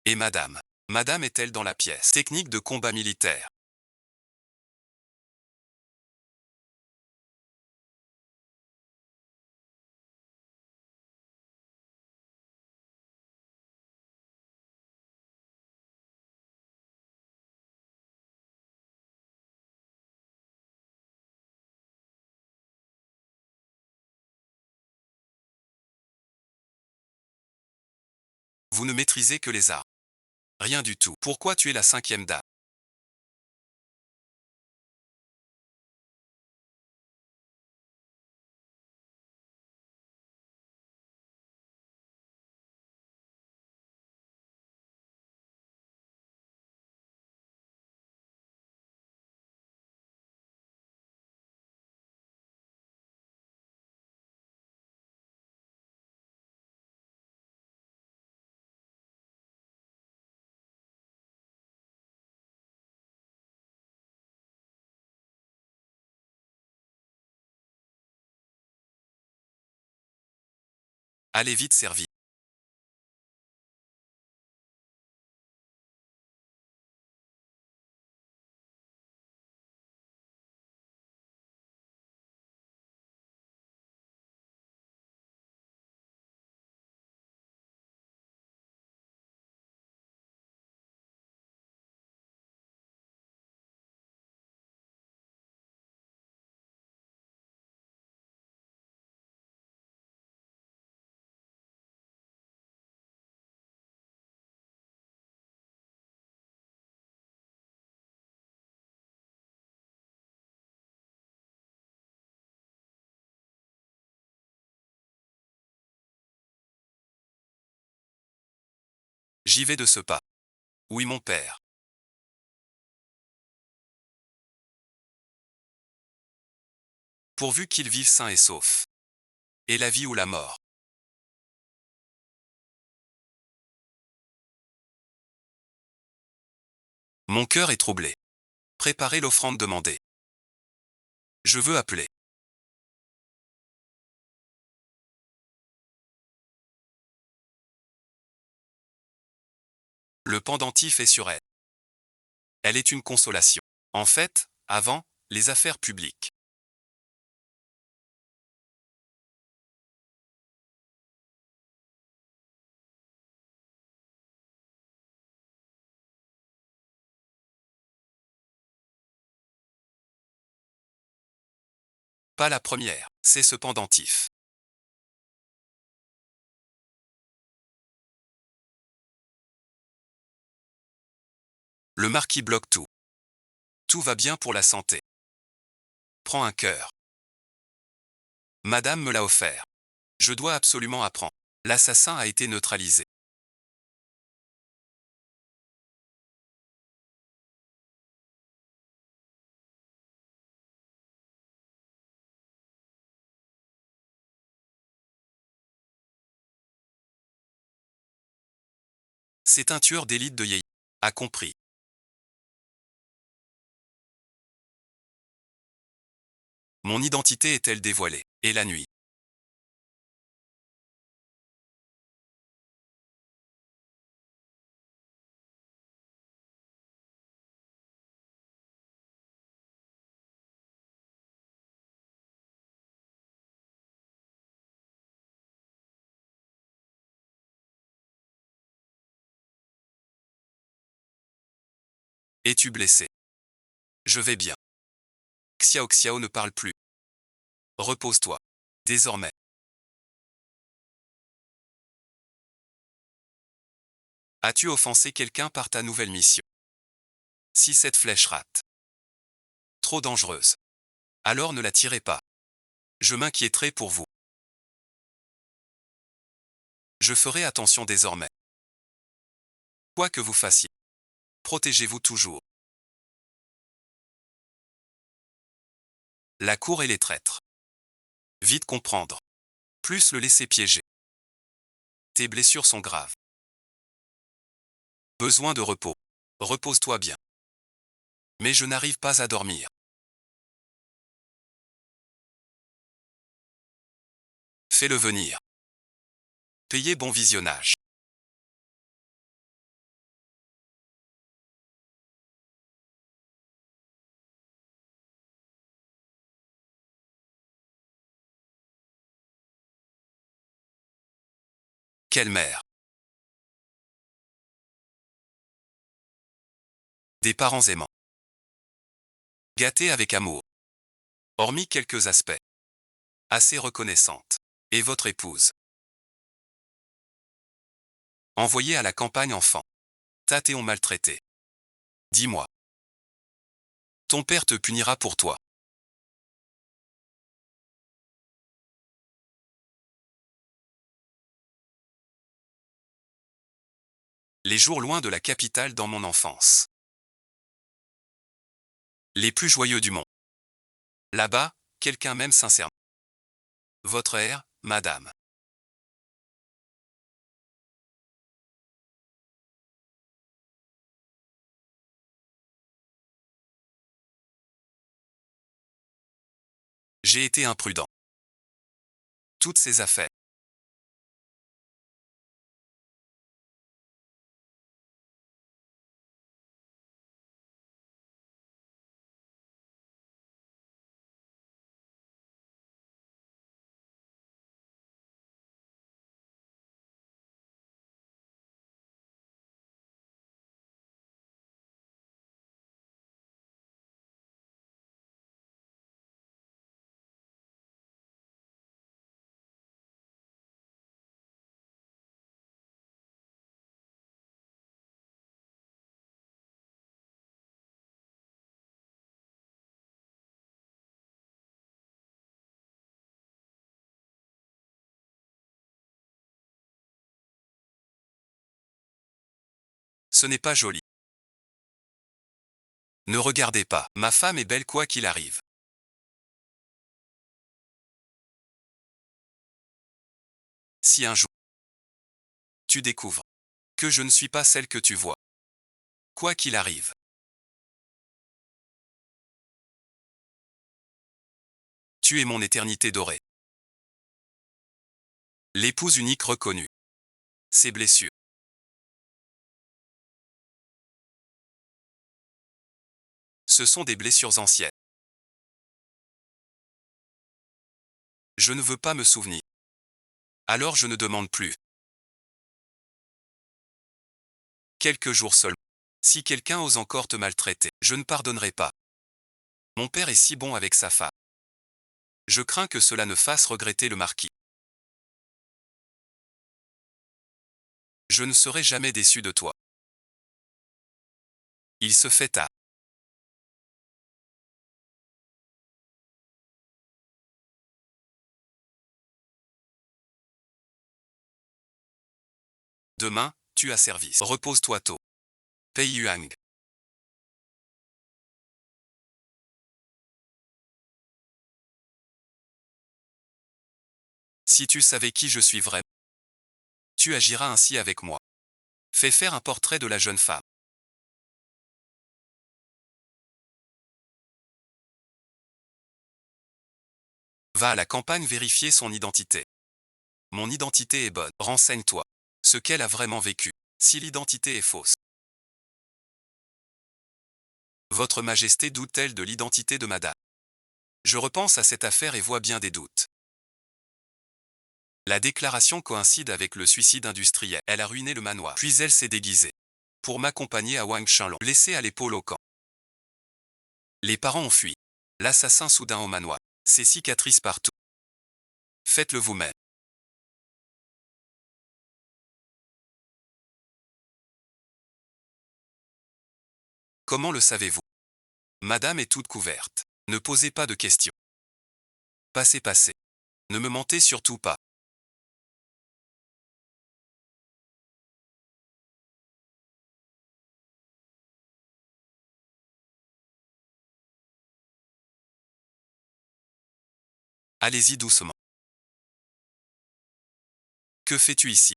Et madame? Madame est-elle dans la pièce? Technique de combat militaire. Vous ne maîtrisez que les arts. Rien du tout. Pourquoi tu es la cinquième dame? Allez vite servi. J'y vais de ce pas. Oui mon père. Pourvu qu'il vive sain et sauf. Et la vie ou la mort. Mon cœur est troublé. Préparez l'offrande demandée. Je veux appeler. Le pendentif est sur elle. Elle est une consolation. En fait, avant, les affaires publiques. Pas la première, c'est ce pendentif. Le marquis bloque tout. Tout va bien pour la santé. Prends un cœur. Madame me l'a offert. Je dois absolument apprendre. L'assassin a été neutralisé. C'est un tueur d'élite de Yei. A compris. Mon identité est-elle dévoilée? Et la nuit? Es-tu blessé? Je vais bien. Xiao Xiao ne parle plus. Repose-toi. Désormais. As-tu offensé quelqu'un par ta nouvelle mission? Si cette flèche rate. Trop dangereuse. Alors ne la tirez pas. Je m'inquiéterai pour vous. Je ferai attention désormais. Quoi que vous fassiez. Protégez-vous toujours. La cour et les traîtres. Vite comprendre. Plus le laisser piéger. Tes blessures sont graves. Besoin de repos. Repose-toi bien. Mais je n'arrive pas à dormir. Fais-le venir. Payez bon visionnage. Quelle mère. Des parents aimants. Gâtés avec amour. Hormis quelques aspects. Assez reconnaissante. Et votre épouse. Envoyée à la campagne enfant. Tate ont maltraité. Dis-moi. Ton père te punira pour toi. Les jours loin de la capitale dans mon enfance. Les plus joyeux du monde. Là-bas, quelqu'un m'aime sincèrement. Votre air, madame. J'ai été imprudent. Toutes ces affaires. Ce n'est pas joli. Ne regardez pas. Ma femme est belle quoi qu'il arrive. Si un jour, tu découvres que je ne suis pas celle que tu vois, quoi qu'il arrive, tu es mon éternité dorée. L'épouse unique reconnue. Ses blessures. Ce sont des blessures anciennes. Je ne veux pas me souvenir. Alors je ne demande plus. Quelques jours seulement. Si quelqu'un ose encore te maltraiter, je ne pardonnerai pas. Mon père est si bon avec sa femme. Je crains que cela ne fasse regretter le marquis. Je ne serai jamais déçu de toi. Il se fait tard. Demain, tu as service. Repose-toi tôt. Pei Yuang. Si tu savais qui je suis vraiment, tu agiras ainsi avec moi. Fais faire un portrait de la jeune femme. Va à la campagne vérifier son identité. Mon identité est bonne. Renseigne-toi. Ce qu'elle a vraiment vécu. Si l'identité est fausse. Votre Majesté doute-t-elle de l'identité de madame? Je repense à cette affaire et vois bien des doutes. La déclaration coïncide avec le suicide industriel. Elle a ruiné le manoir. Puis elle s'est déguisée. Pour m'accompagner à Wang Shenlong. Laissée à l'épaule au camp. Les parents ont fui. L'assassin soudain au manoir. Ses cicatrices partout. Faites-le vous-même. Comment le savez-vous? Madame est toute couverte. Ne posez pas de questions. Passez, passez. Ne me mentez surtout pas. Allez-y doucement. Que fais-tu ici?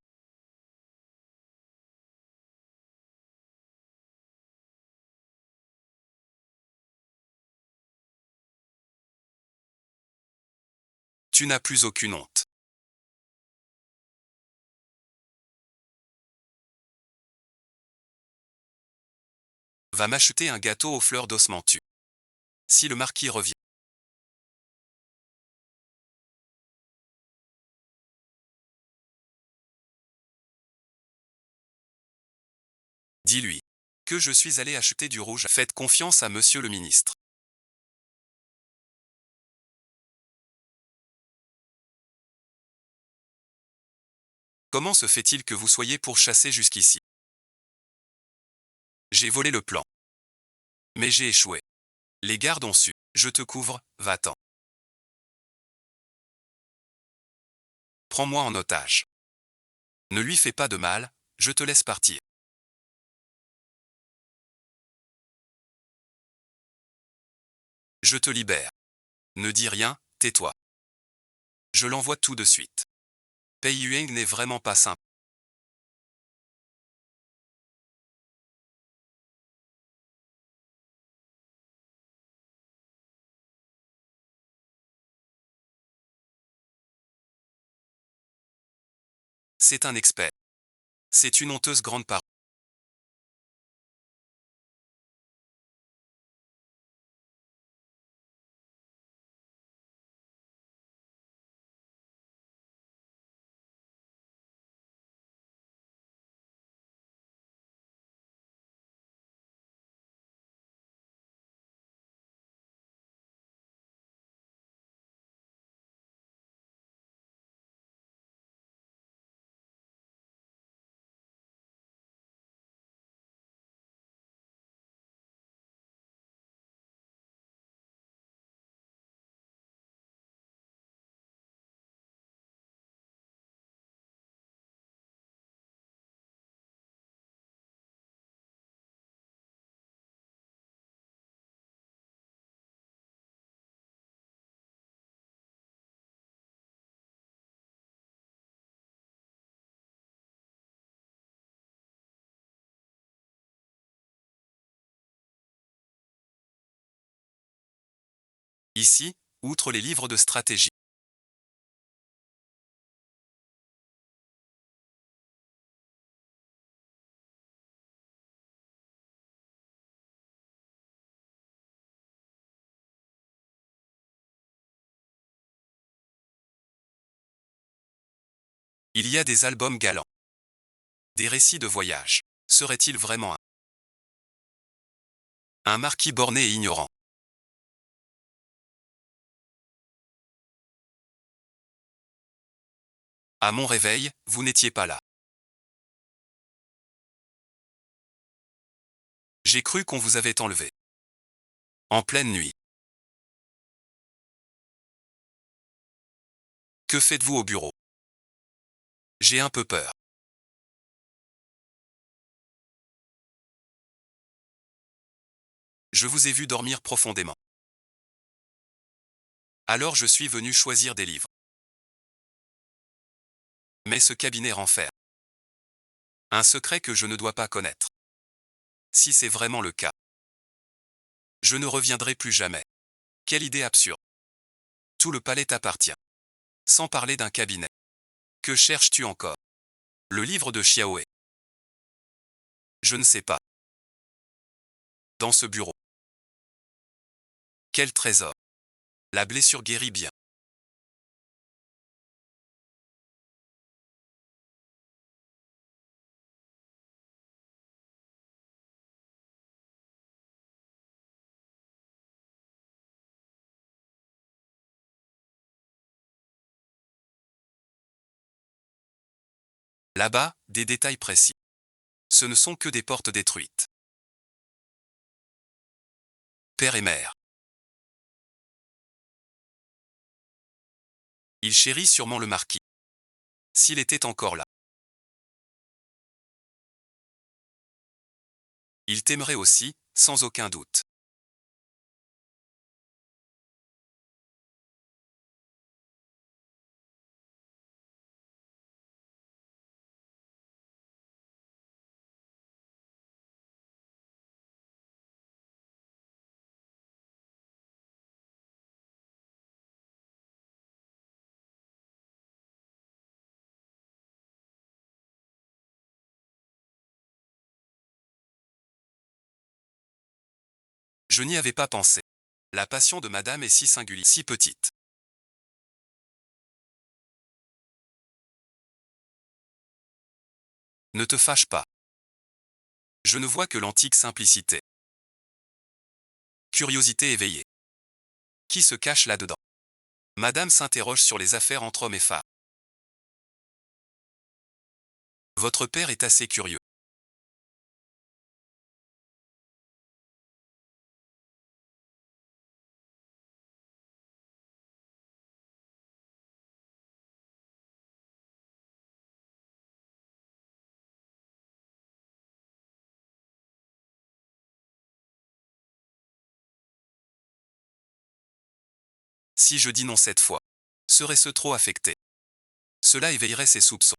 Tu n'as plus aucune honte. Va m'acheter un gâteau aux fleurs d'osmanthus. Si le marquis revient. Dis-lui que je suis allé acheter du rouge. Faites confiance à monsieur le ministre. Comment se fait-il que vous soyez pourchassé jusqu'ici? J'ai volé le plan. Mais j'ai échoué. Les gardes ont su. Je te couvre, va-t'en. Prends-moi en otage. Ne lui fais pas de mal, je te laisse partir. Je te libère. Ne dis rien, tais-toi. Je l'envoie tout de suite. Pei Yueng n'est vraiment pas simple. C'est un expert. C'est une honteuse grande parole. Ici, outre les livres de stratégie, il y a des albums galants. Des récits de voyage. Serait-il vraiment un marquis borné et ignorant? À mon réveil, vous n'étiez pas là. J'ai cru qu'on vous avait enlevé. En pleine nuit. Que faites-vous au bureau? J'ai un peu peur. Je vous ai vu dormir profondément. Alors je suis venu choisir des livres. Mais ce cabinet renferme un secret que je ne dois pas connaître. Si c'est vraiment le cas, je ne reviendrai plus jamais. Quelle idée absurde. Tout le palais t'appartient. Sans parler d'un cabinet. Que cherches-tu encore? Le livre de Xiaoé. Je ne sais pas. Dans ce bureau. Quel trésor. La blessure guérit bien. Là-bas, des détails précis. Ce ne sont que des portes détruites. Père et mère. Il chérit sûrement le marquis. S'il était encore là. Il t'aimerait aussi, sans aucun doute. Je n'y avais pas pensé. La passion de madame est si singulière, si petite. Ne te fâche pas. Je ne vois que l'antique simplicité. Curiosité éveillée. Qui se cache là-dedans? Madame s'interroge sur les affaires entre hommes et femmes. Votre père est assez curieux. Si je dis non cette fois, serait-ce trop affecté? Cela éveillerait ses soupçons.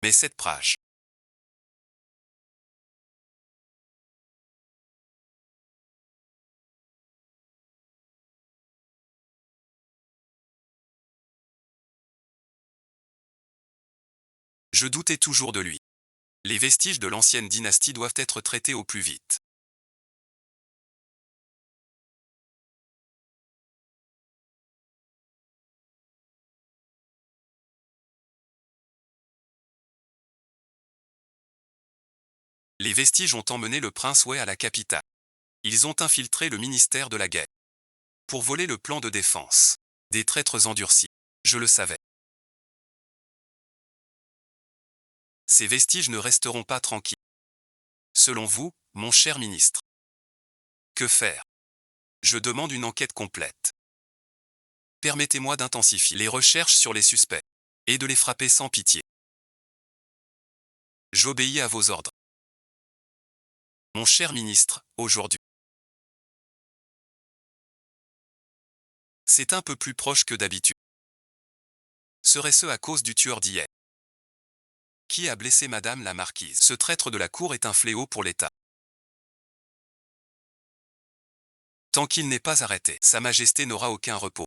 Mais cette page. Je doutais toujours de lui. Les vestiges de l'ancienne dynastie doivent être traités au plus vite. Les vestiges ont emmené le prince Wei à la capitale. Ils ont infiltré le ministère de la guerre. Pour voler le plan de défense. Des traîtres endurcis. Je le savais. Ces vestiges ne resteront pas tranquilles. Selon vous, mon cher ministre. Que faire? Je demande une enquête complète. Permettez-moi d'intensifier les recherches sur les suspects et de les frapper sans pitié. J'obéis à vos ordres. Mon cher ministre, aujourd'hui. C'est un peu plus proche que d'habitude. Serait-ce à cause du tueur d'hier? Qui a blessé Madame la Marquise? Ce traître de la cour est un fléau pour l'État. Tant qu'il n'est pas arrêté, Sa Majesté n'aura aucun repos.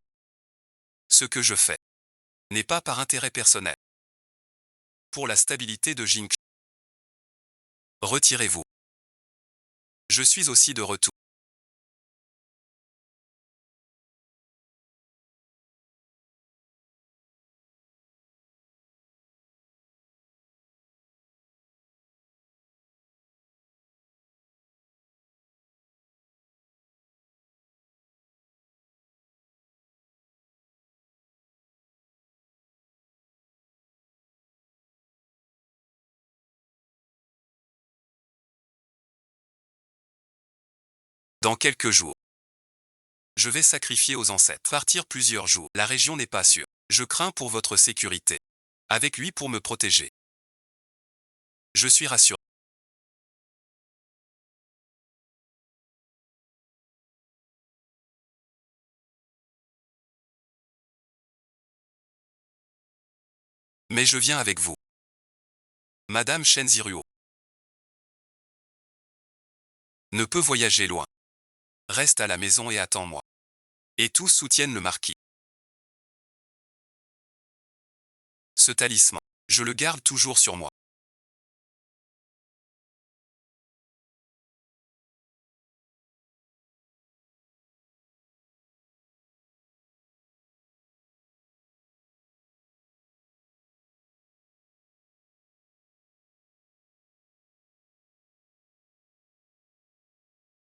Ce que je fais n'est pas par intérêt personnel. Pour la stabilité de Jing. Retirez-vous. Je suis aussi de retour. Dans quelques jours. Je vais sacrifier aux ancêtres. Partir plusieurs jours. La région n'est pas sûre. Je crains pour votre sécurité. Avec lui pour me protéger. Je suis rassuré. Mais je viens avec vous. Madame Shen Ziruo ne peut voyager loin. Reste à la maison et attends-moi. Et tous soutiennent le marquis. Ce talisman, je le garde toujours sur moi.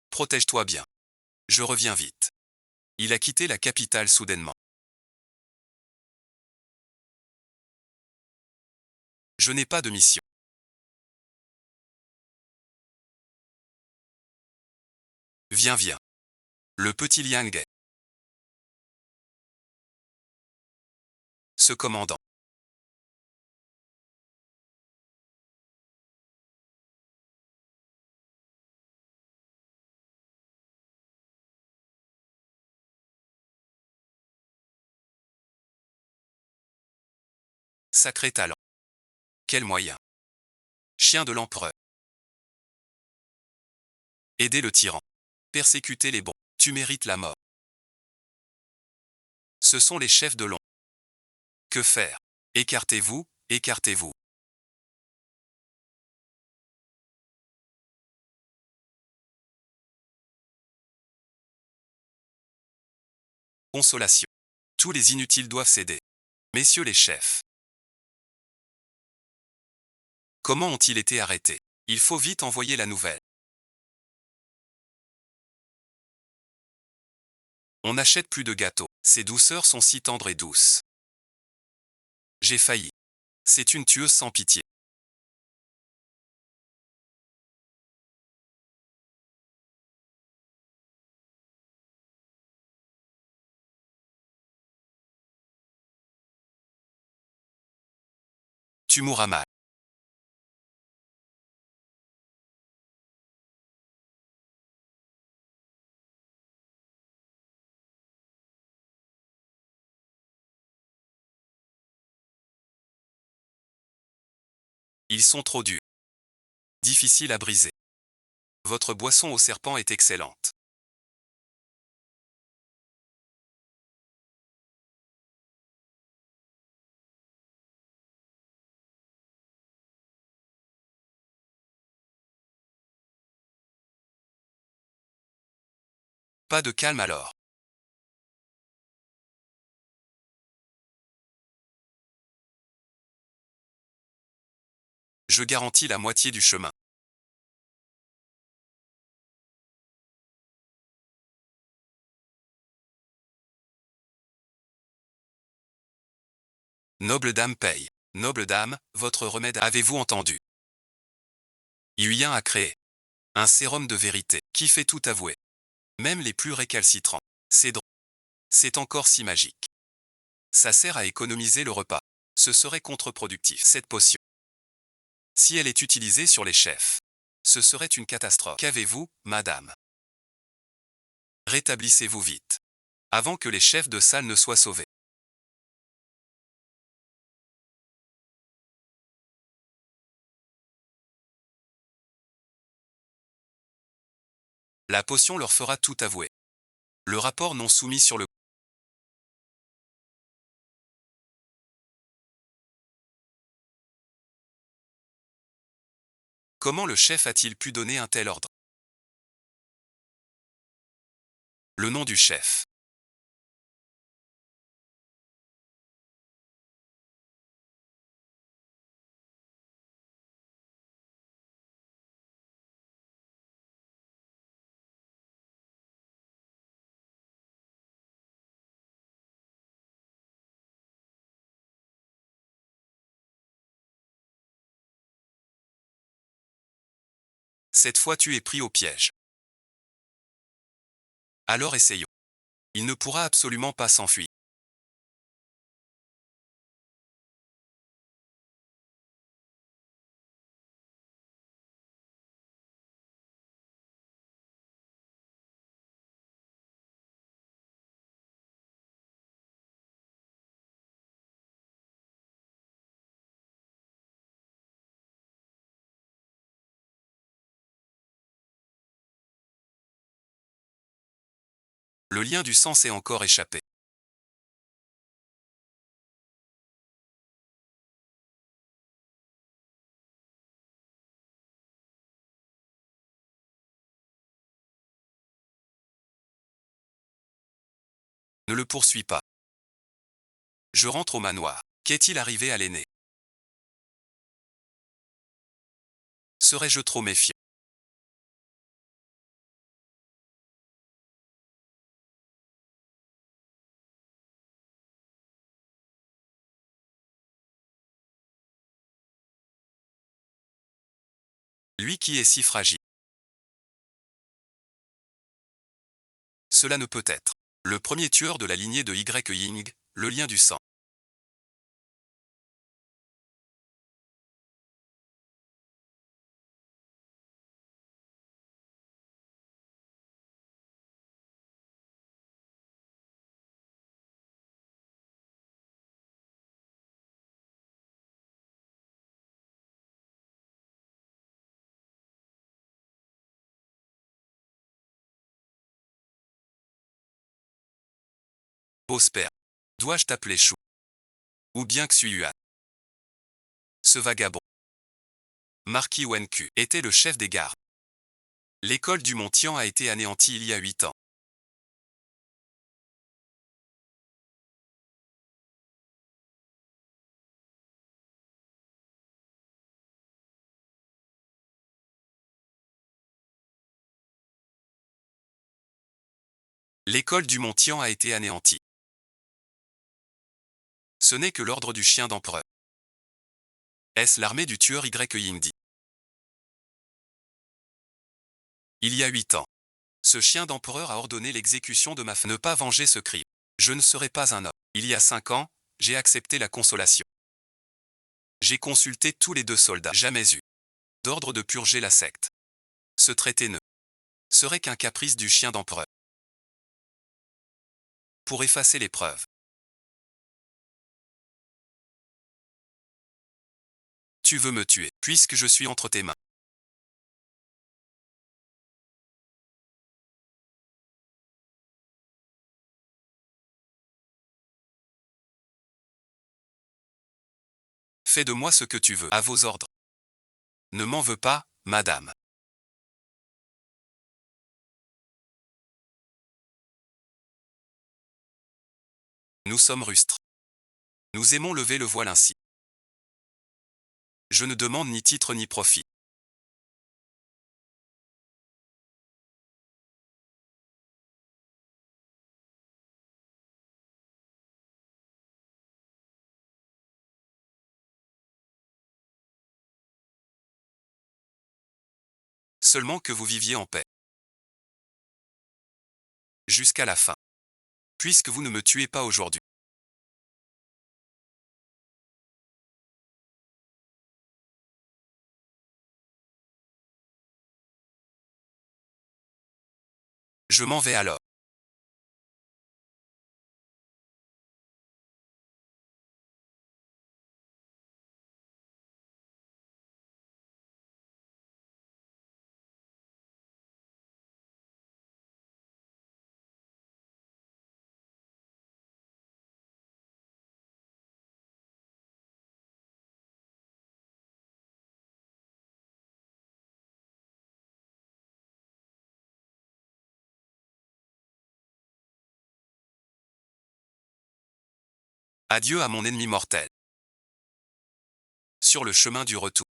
Protège-toi bien. Je reviens vite. Il a quitté la capitale soudainement. Je n'ai pas de mission. Viens, viens. Le petit Liang est. Ce commandant. Sacré talent. Quel moyen. Chien de l'empereur. Aider le tyran. Persécuter les bons. Tu mérites la mort. Ce sont les chefs de l'ombre. Que faire? Écartez-vous, écartez-vous. Consolation. Tous les inutiles doivent céder. Messieurs les chefs. Comment ont-ils été arrêtés? Il faut vite envoyer la nouvelle. On n'achète plus de gâteaux. Ces douceurs sont si tendres et douces. J'ai failli. C'est une tueuse sans pitié. tu mourras mal. Ils sont trop durs. Difficiles à briser. Votre boisson au serpent est excellente. Pas de calme alors. Je garantis la moitié du chemin. Noble dame paye. Noble dame, votre remède avez-vous entendu? Il y a à créer. Un sérum de vérité, qui fait tout avouer. Même les plus récalcitrants. C'est drôle. C'est encore si magique. Ça sert à économiser le repas. Ce serait contre-productif, cette potion. Si elle est utilisée sur les chefs, ce serait une catastrophe. Qu'avez-vous, madame? Rétablissez-vous vite. Avant que les chefs de salle ne soient sauvés. La potion leur fera tout avouer. Le rapport non soumis sur le... Comment le chef a-t-il pu donner un tel ordre? Le nom du chef. Cette fois tu es pris au piège. Alors essayons. Il ne pourra absolument pas s'enfuir. Le lien du sang s'est encore échappé. Ne le poursuis pas. Je rentre au manoir. Qu'est-il arrivé à l'aîné? Serais-je trop méfiant? Lui qui est si fragile. Cela ne peut être. Le premier tueur de la lignée de Ying, le lien du sang. Osper. Dois-je t'appeler Chou? Ou bien Xuan? Ce vagabond. Marquis Wenku était le chef des gardes. L'école du Mont-Tian a été anéantie il y a 8 ans. L'école du Mont-Tian a été anéantie. Ce n'est que l'ordre du chien d'empereur. Est-ce l'armée du tueur Yingdi? Il y a 8 ans. Ce chien d'empereur a ordonné l'exécution de ma femme. Ne pas venger ce crime. Je ne serai pas un homme. Il y a 5 ans, j'ai accepté la consolation. J'ai consulté tous les 2 soldats. Jamais eu d'ordre de purger la secte. Ce traité ne serait qu'un caprice du chien d'empereur. Pour effacer les preuves. Tu veux me tuer, puisque je suis entre tes mains. Fais de moi ce que tu veux, à vos ordres. Ne m'en veux pas, madame. Nous sommes rustres. Nous aimons lever le voile ainsi. Je ne demande ni titre ni profit. Seulement que vous viviez en paix. Jusqu'à la fin. Puisque vous ne me tuez pas aujourd'hui. Je m'en vais alors. Adieu à mon ennemi mortel. Sur le chemin du retour.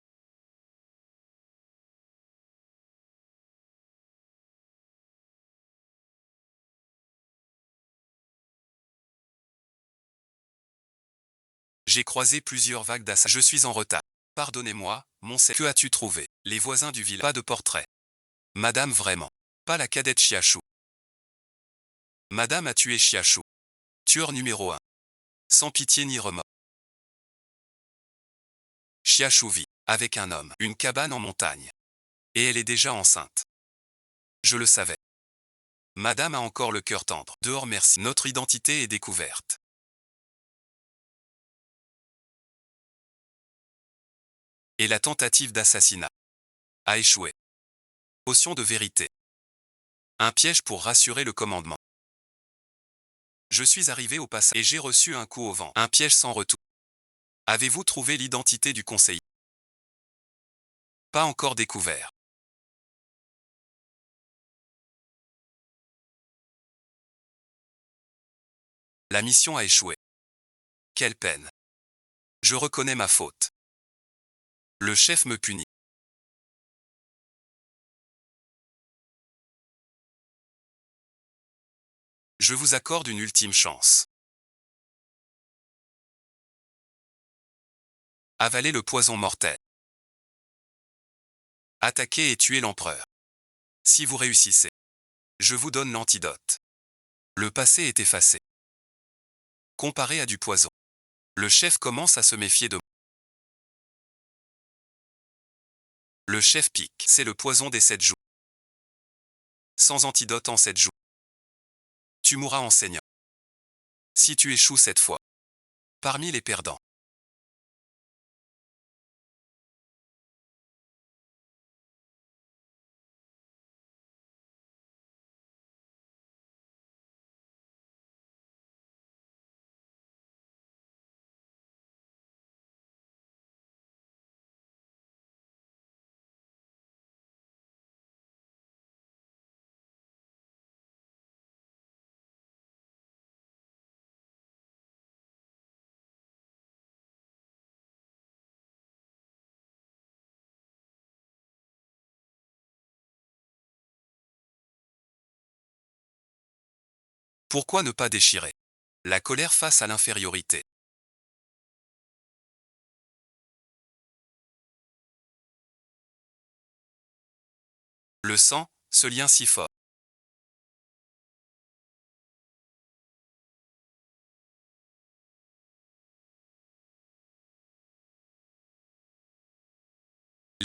J'ai croisé plusieurs vagues d'assassins. Je suis en retard. Pardonnez-moi, mon seigneur. Que as-tu trouvé? Les voisins du village. Pas de portrait. Madame vraiment. Pas la cadette Chiachou. Madame a tué Chiachou. Tueur numéro 1. Sans pitié ni remords. Chiachou vit, avec un homme, une cabane en montagne. Et elle est déjà enceinte. Je le savais. Madame a encore le cœur tendre. Dehors merci. Notre identité est découverte. Et la tentative d'assassinat a échoué. Potion de vérité. Un piège pour rassurer le commandement. Je suis arrivé au passage et j'ai reçu un coup au vent. Un piège sans retour. Avez-vous trouvé l'identité du conseiller? Pas encore découvert. La mission a échoué. Quelle peine. Je reconnais ma faute. Le chef me punit. Je vous accorde une ultime chance. Avalez le poison mortel. Attaquez et tuez l'empereur. Si vous réussissez, je vous donne l'antidote. Le passé est effacé. Comparé à du poison. Le chef commence à se méfier de moi. Le chef pique. C'est le poison des 7 jours. Sans antidote en 7 jours. Tu mourras enseignant. Si tu échoues cette fois. Parmi les perdants. Pourquoi ne pas déchirer la colère face à l'infériorité? Le sang, ce lien si fort.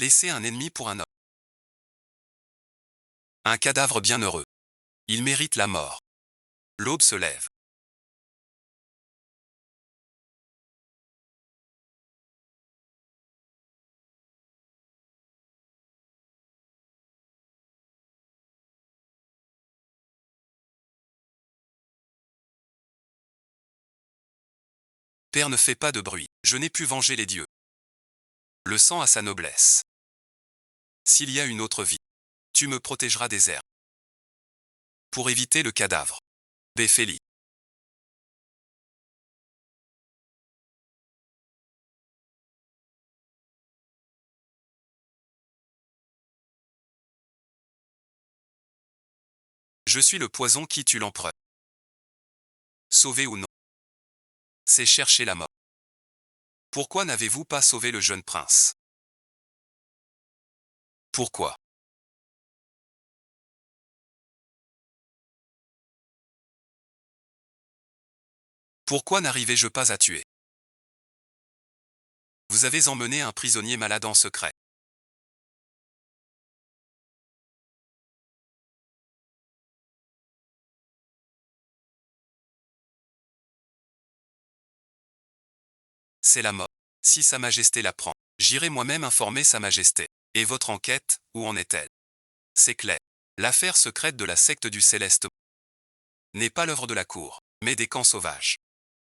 Laisser un ennemi pour un homme. Un cadavre bienheureux. Il mérite la mort. L'aube se lève. Père, ne fais pas de bruit, je n'ai pu venger les dieux. Le sang a sa noblesse. S'il y a une autre vie, tu me protégeras des airs. Pour éviter le cadavre. Béphélie. Je suis le poison qui tue l'empereur. Sauver ou non, c'est chercher la mort. Pourquoi n'avez-vous pas sauvé le jeune prince? Pourquoi? Pourquoi n'arrivais-je pas à tuer? Vous avez emmené un prisonnier malade en secret. C'est la mort. Si Sa Majesté l'apprend, j'irai moi-même informer Sa Majesté. Et votre enquête, où en est-elle? C'est clair. L'affaire secrète de la secte du Céleste n'est pas l'œuvre de la cour, mais des camps sauvages.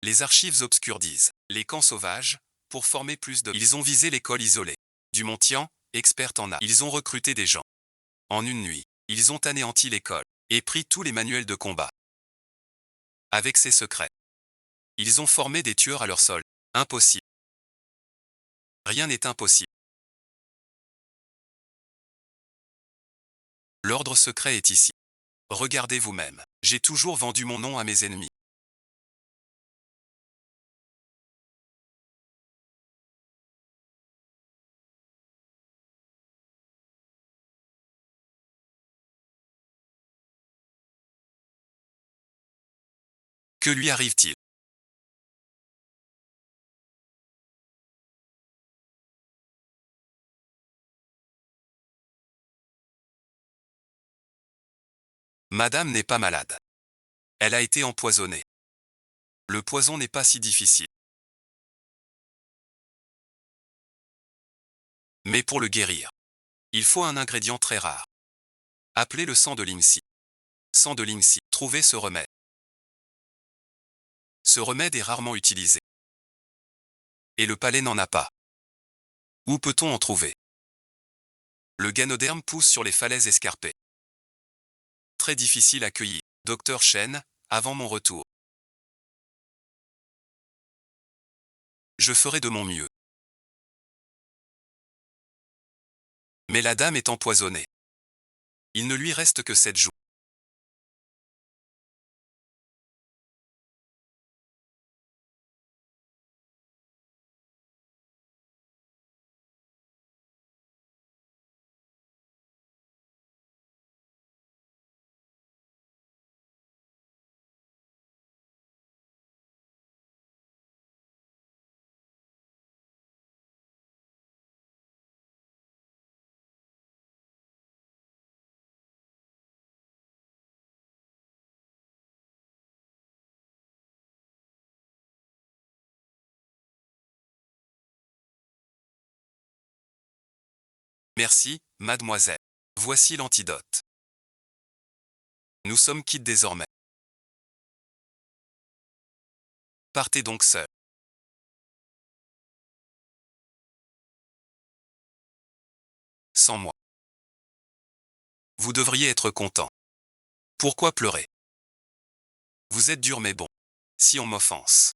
Les archives obscures disent, les camps sauvages, pour former plus de... Ils ont visé l'école isolée. Du Montian, experte en art. Ils ont recruté des gens. En une nuit, ils ont anéanti l'école, et pris tous les manuels de combat. Avec ces secrets, ils ont formé des tueurs à leur sol. Impossible. Rien n'est impossible. L'ordre secret est ici. Regardez vous-même. J'ai toujours vendu mon nom à mes ennemis. Que lui arrive-t-il? Madame n'est pas malade. Elle a été empoisonnée. Le poison n'est pas si difficile. Mais pour le guérir, il faut un ingrédient très rare. Appelez le sang de Limsi. Sang de Limsi. Trouvez ce remède. Ce remède est rarement utilisé. Et le palais n'en a pas. Où peut-on en trouver? Le ganoderme pousse sur les falaises escarpées. Très difficile à cueillir. Docteur Chen, avant mon retour. Je ferai de mon mieux. Mais la dame est empoisonnée. Il ne lui reste que 7 jours. Merci, mademoiselle. Voici l'antidote. Nous sommes quittes désormais. Partez donc seul. Sans moi. Vous devriez être content. Pourquoi pleurer? Vous êtes dur mais bon. Si on m'offense.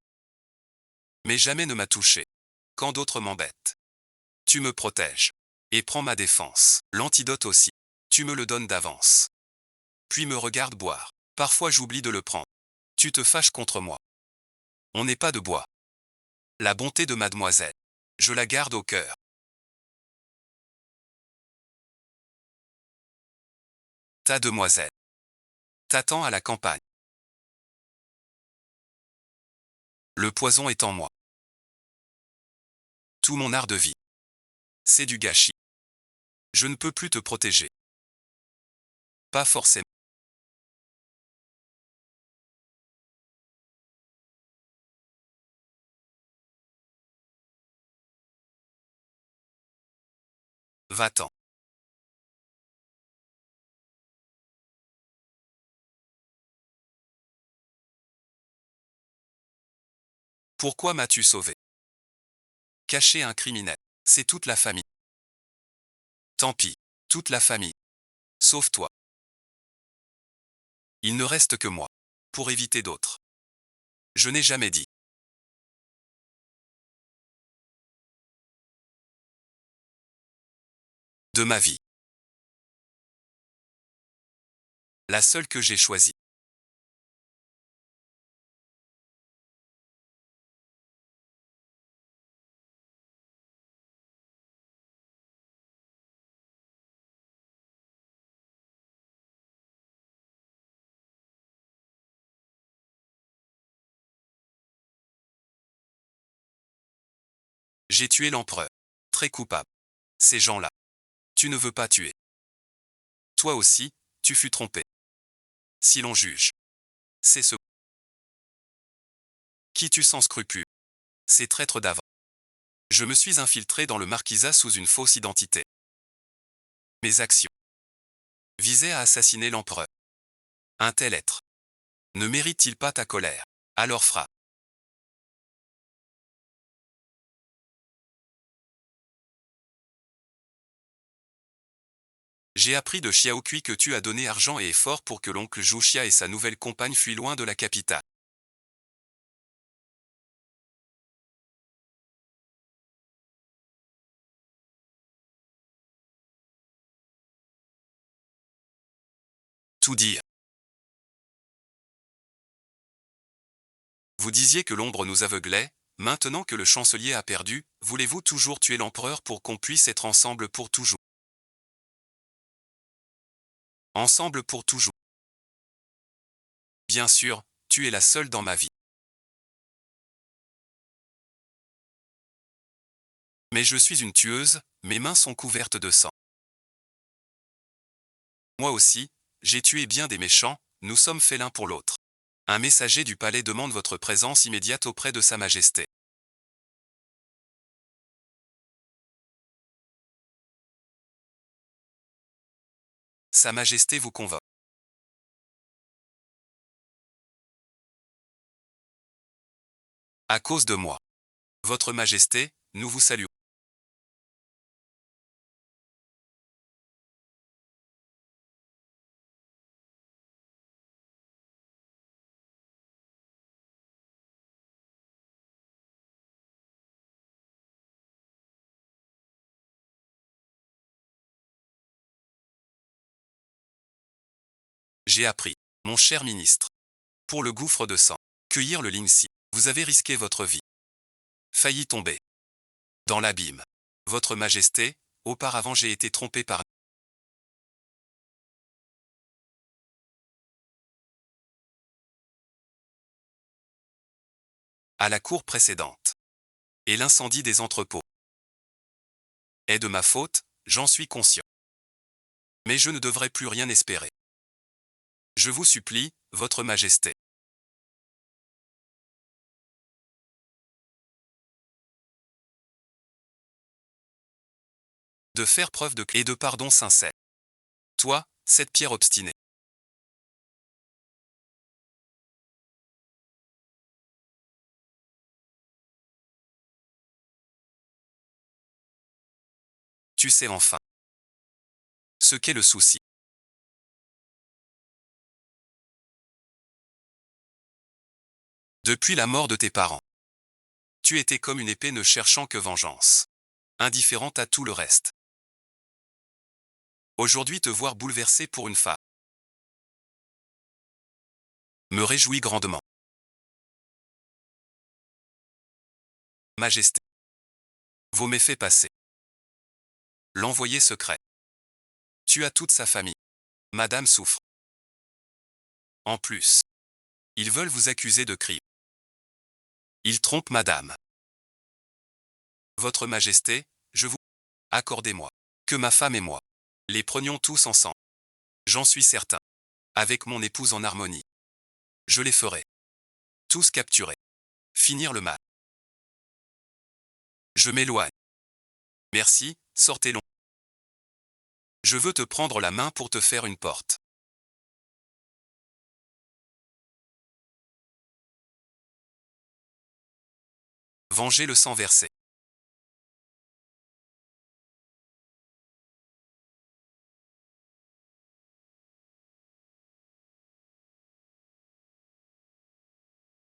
Mais jamais ne m'a touché. Quand d'autres m'embêtent. Tu me protèges. Et prends ma défense. L'antidote aussi. Tu me le donnes d'avance. Puis me regarde boire. Parfois j'oublie de le prendre. Tu te fâches contre moi. On n'est pas de bois. La bonté de mademoiselle. Je la garde au cœur. Ta demoiselle. T'attends à la campagne. Le poison est en moi. Tout mon art de vie. C'est du gâchis. Je ne peux plus te protéger. Pas forcément. Va-t'en. Pourquoi m'as-tu sauvé? Cacher un criminel. C'est toute la famille. Tant pis. Toute la famille. Sauf toi. Il ne reste que moi. Pour éviter d'autres. Je n'ai jamais dit. De ma vie. La seule que j'ai choisie. J'ai tué l'empereur. Très coupable. Ces gens-là. Tu ne veux pas tuer. Toi aussi, tu fus trompé. Si l'on juge. C'est ce qui tue sans scrupule. C'est traître d'avant. Je me suis infiltré dans le marquisat sous une fausse identité. Mes actions visaient à assassiner l'empereur. Un tel être ne mérite-t-il pas ta colère? Alors frappe. J'ai appris de Xiaokui que tu as donné argent et effort pour que l'oncle Zhu et sa nouvelle compagne fuient loin de la capitale. Tout dire. Vous disiez que l'ombre nous aveuglait, maintenant que le chancelier a perdu, voulez-vous toujours tuer l'empereur pour qu'on puisse être ensemble pour toujours? Ensemble pour toujours. Bien sûr, tu es la seule dans ma vie. Mais je suis une tueuse, mes mains sont couvertes de sang. Moi aussi, j'ai tué bien des méchants, nous sommes faits l'un pour l'autre. Un messager du palais demande votre présence immédiate auprès de Sa Majesté. Sa Majesté vous convoque. À cause de moi. Votre Majesté, nous vous saluons. J'ai appris, mon cher ministre. Pour le gouffre de sang. Cueillir le lincy. Vous avez risqué votre vie. Failli tomber. Dans l'abîme. Votre Majesté, auparavant j'ai été trompé par... À la cour précédente. Et l'incendie des entrepôts. Est de ma faute, j'en suis conscient. Mais je ne devrais plus rien espérer. Je vous supplie, Votre Majesté. De faire preuve de et de pardon sincère. Toi, cette pierre obstinée. Tu sais enfin. Ce qu'est le souci. Depuis la mort de tes parents. Tu étais comme une épée ne cherchant que vengeance. Indifférente à tout le reste. Aujourd'hui te voir bouleversé pour une femme. Me réjouit grandement. Majesté. Vos méfaits passés. L'envoyé secret. Tu as toute sa famille. Madame souffre. En plus. Ils veulent vous accuser de crime. Ils trompent madame. Votre Majesté, je vous... Accordez-moi. Que ma femme et moi. Les prenions tous ensemble. J'en suis certain. Avec mon épouse en harmonie. Je les ferai. Tous capturés. Finir le mal. Je m'éloigne. Merci, sortez long. Je veux te prendre la main pour te faire une porte. Venger le sang versé.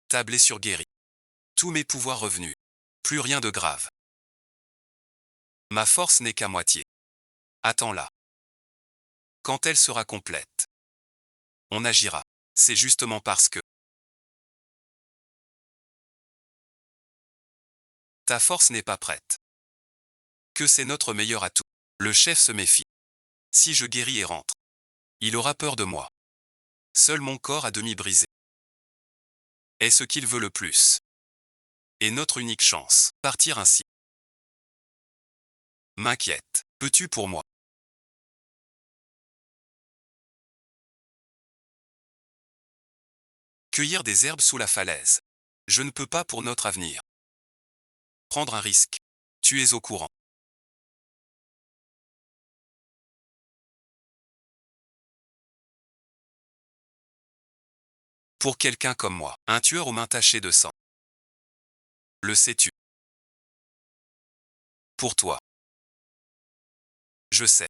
Ta blessure guérie. Tous mes pouvoirs revenus. Plus rien de grave. Ma force n'est qu'à moitié. Attends-la. Quand elle sera complète, on agira. C'est justement parce que ta force n'est pas prête que c'est notre meilleur atout. Le chef se méfie. Si je guéris et rentre, il aura peur de moi. Seul mon corps à demi brisé est ce qu'il veut le plus. Et notre unique chance, partir ainsi. M'inquiète. Peux-tu pour moi? Cueillir des herbes sous la falaise. Je ne peux pas pour notre avenir. Prendre un risque. Tu es au courant. Pour quelqu'un comme moi, un tueur aux mains tachées de sang. Le sais-tu? Pour toi. Je sais.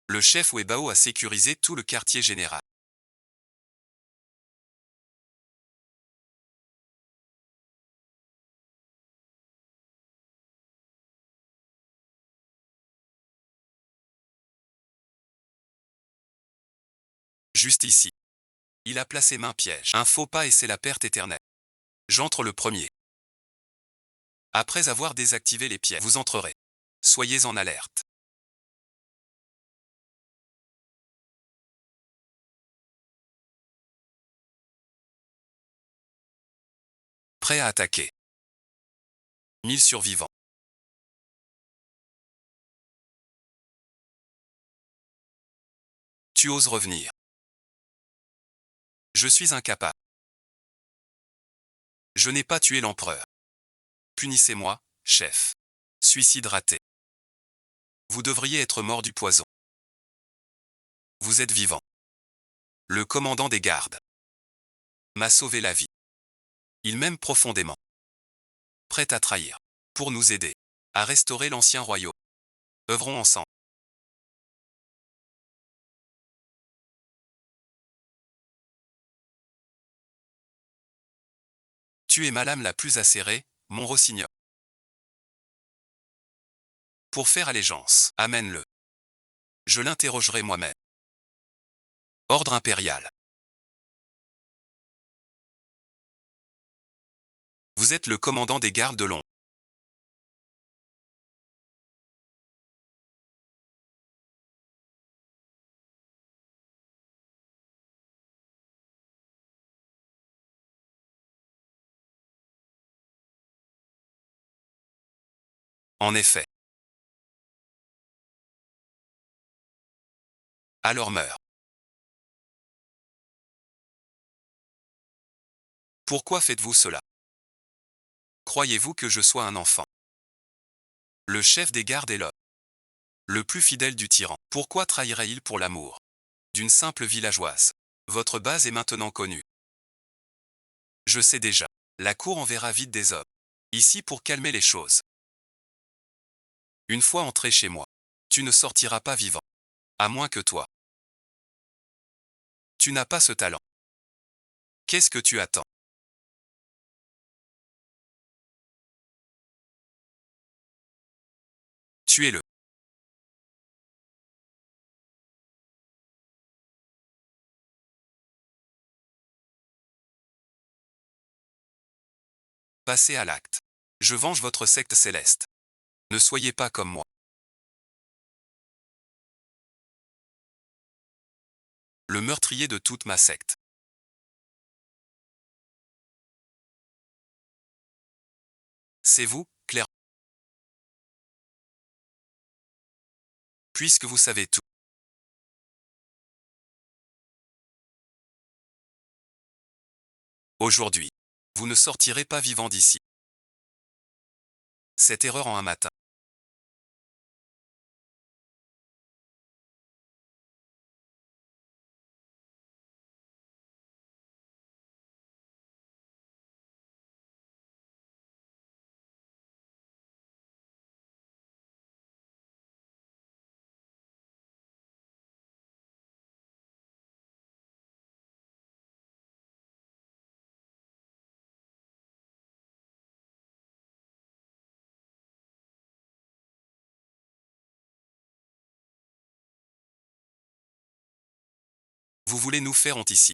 Le chef Webao a sécurisé tout le quartier général. Juste ici. Il a placé main piège. Un faux pas et c'est la perte éternelle. J'entre le premier. Après avoir désactivé les pièges, vous entrerez. Soyez en alerte. Prêt à attaquer. 1000 survivants. Tu oses revenir. Je suis incapable. Je n'ai pas tué l'empereur. Punissez-moi, chef. Suicide raté. Vous devriez être mort du poison. Vous êtes vivant. Le commandant des gardes m'a sauvé la vie. Il m'aime profondément. Prêt à trahir. Pour nous aider à restaurer l'ancien royaume. Œuvrons ensemble. Tu es ma lame la plus acérée, mon rossignol. Pour faire allégeance, amène-le. Je l'interrogerai moi-même. Ordre impérial. Vous êtes le commandant des gardes de Londres. En effet. Alors meurs. Pourquoi faites-vous cela? Croyez-vous que je sois un enfant? Le chef des gardes est l'homme le plus fidèle du tyran. Pourquoi trahirait-il pour l'amour d'une simple villageoise? Votre base est maintenant connue. Je sais déjà. La cour enverra vite des hommes ici pour calmer les choses. Une fois entré chez moi, tu ne sortiras pas vivant. À moins que toi. Tu n'as pas ce talent. Qu'est-ce que tu attends? Tuez-le. Passez à l'acte. Je venge votre secte céleste. Ne soyez pas comme moi. Le meurtrier de toute ma secte. Pensez-vous, Claire? Puisque vous savez tout. Aujourd'hui, vous ne sortirez pas vivant d'ici. Cette erreur en un matin. Vous voulez nous faire honte ici.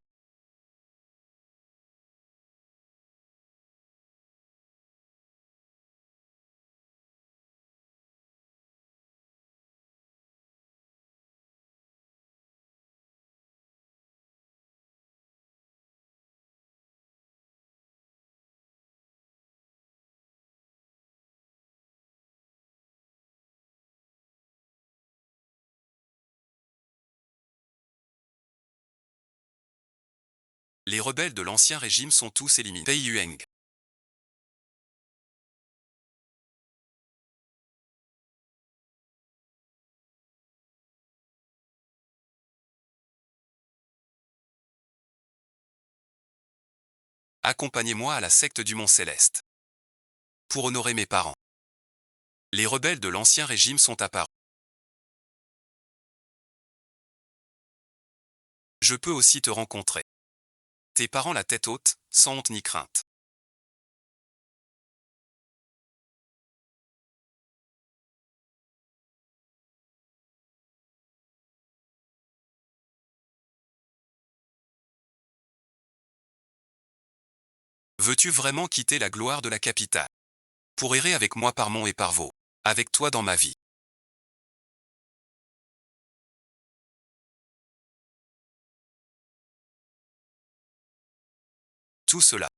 Les rebelles de l'Ancien Régime sont tous éliminés. Pei Yueng. Accompagnez-moi à la secte du Mont Céleste. Pour honorer mes parents. Les rebelles de l'Ancien Régime sont apparus. Je peux aussi te rencontrer. Tes parents la tête haute, sans honte ni crainte. Veux-tu vraiment quitter la gloire de la capitale? Pour errer avec moi par Mont et par Vaux. Avec toi dans ma vie. Tout cela.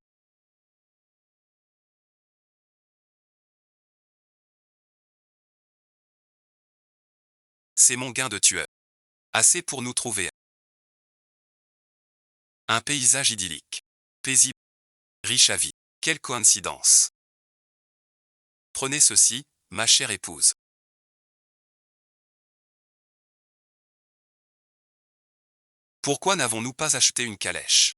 C'est mon gain de tueur. Assez pour nous trouver. Un paysage idyllique. Paisible. Riche à vie. Quelle coïncidence. Prenez ceci, ma chère épouse. Pourquoi n'avons-nous pas acheté une calèche?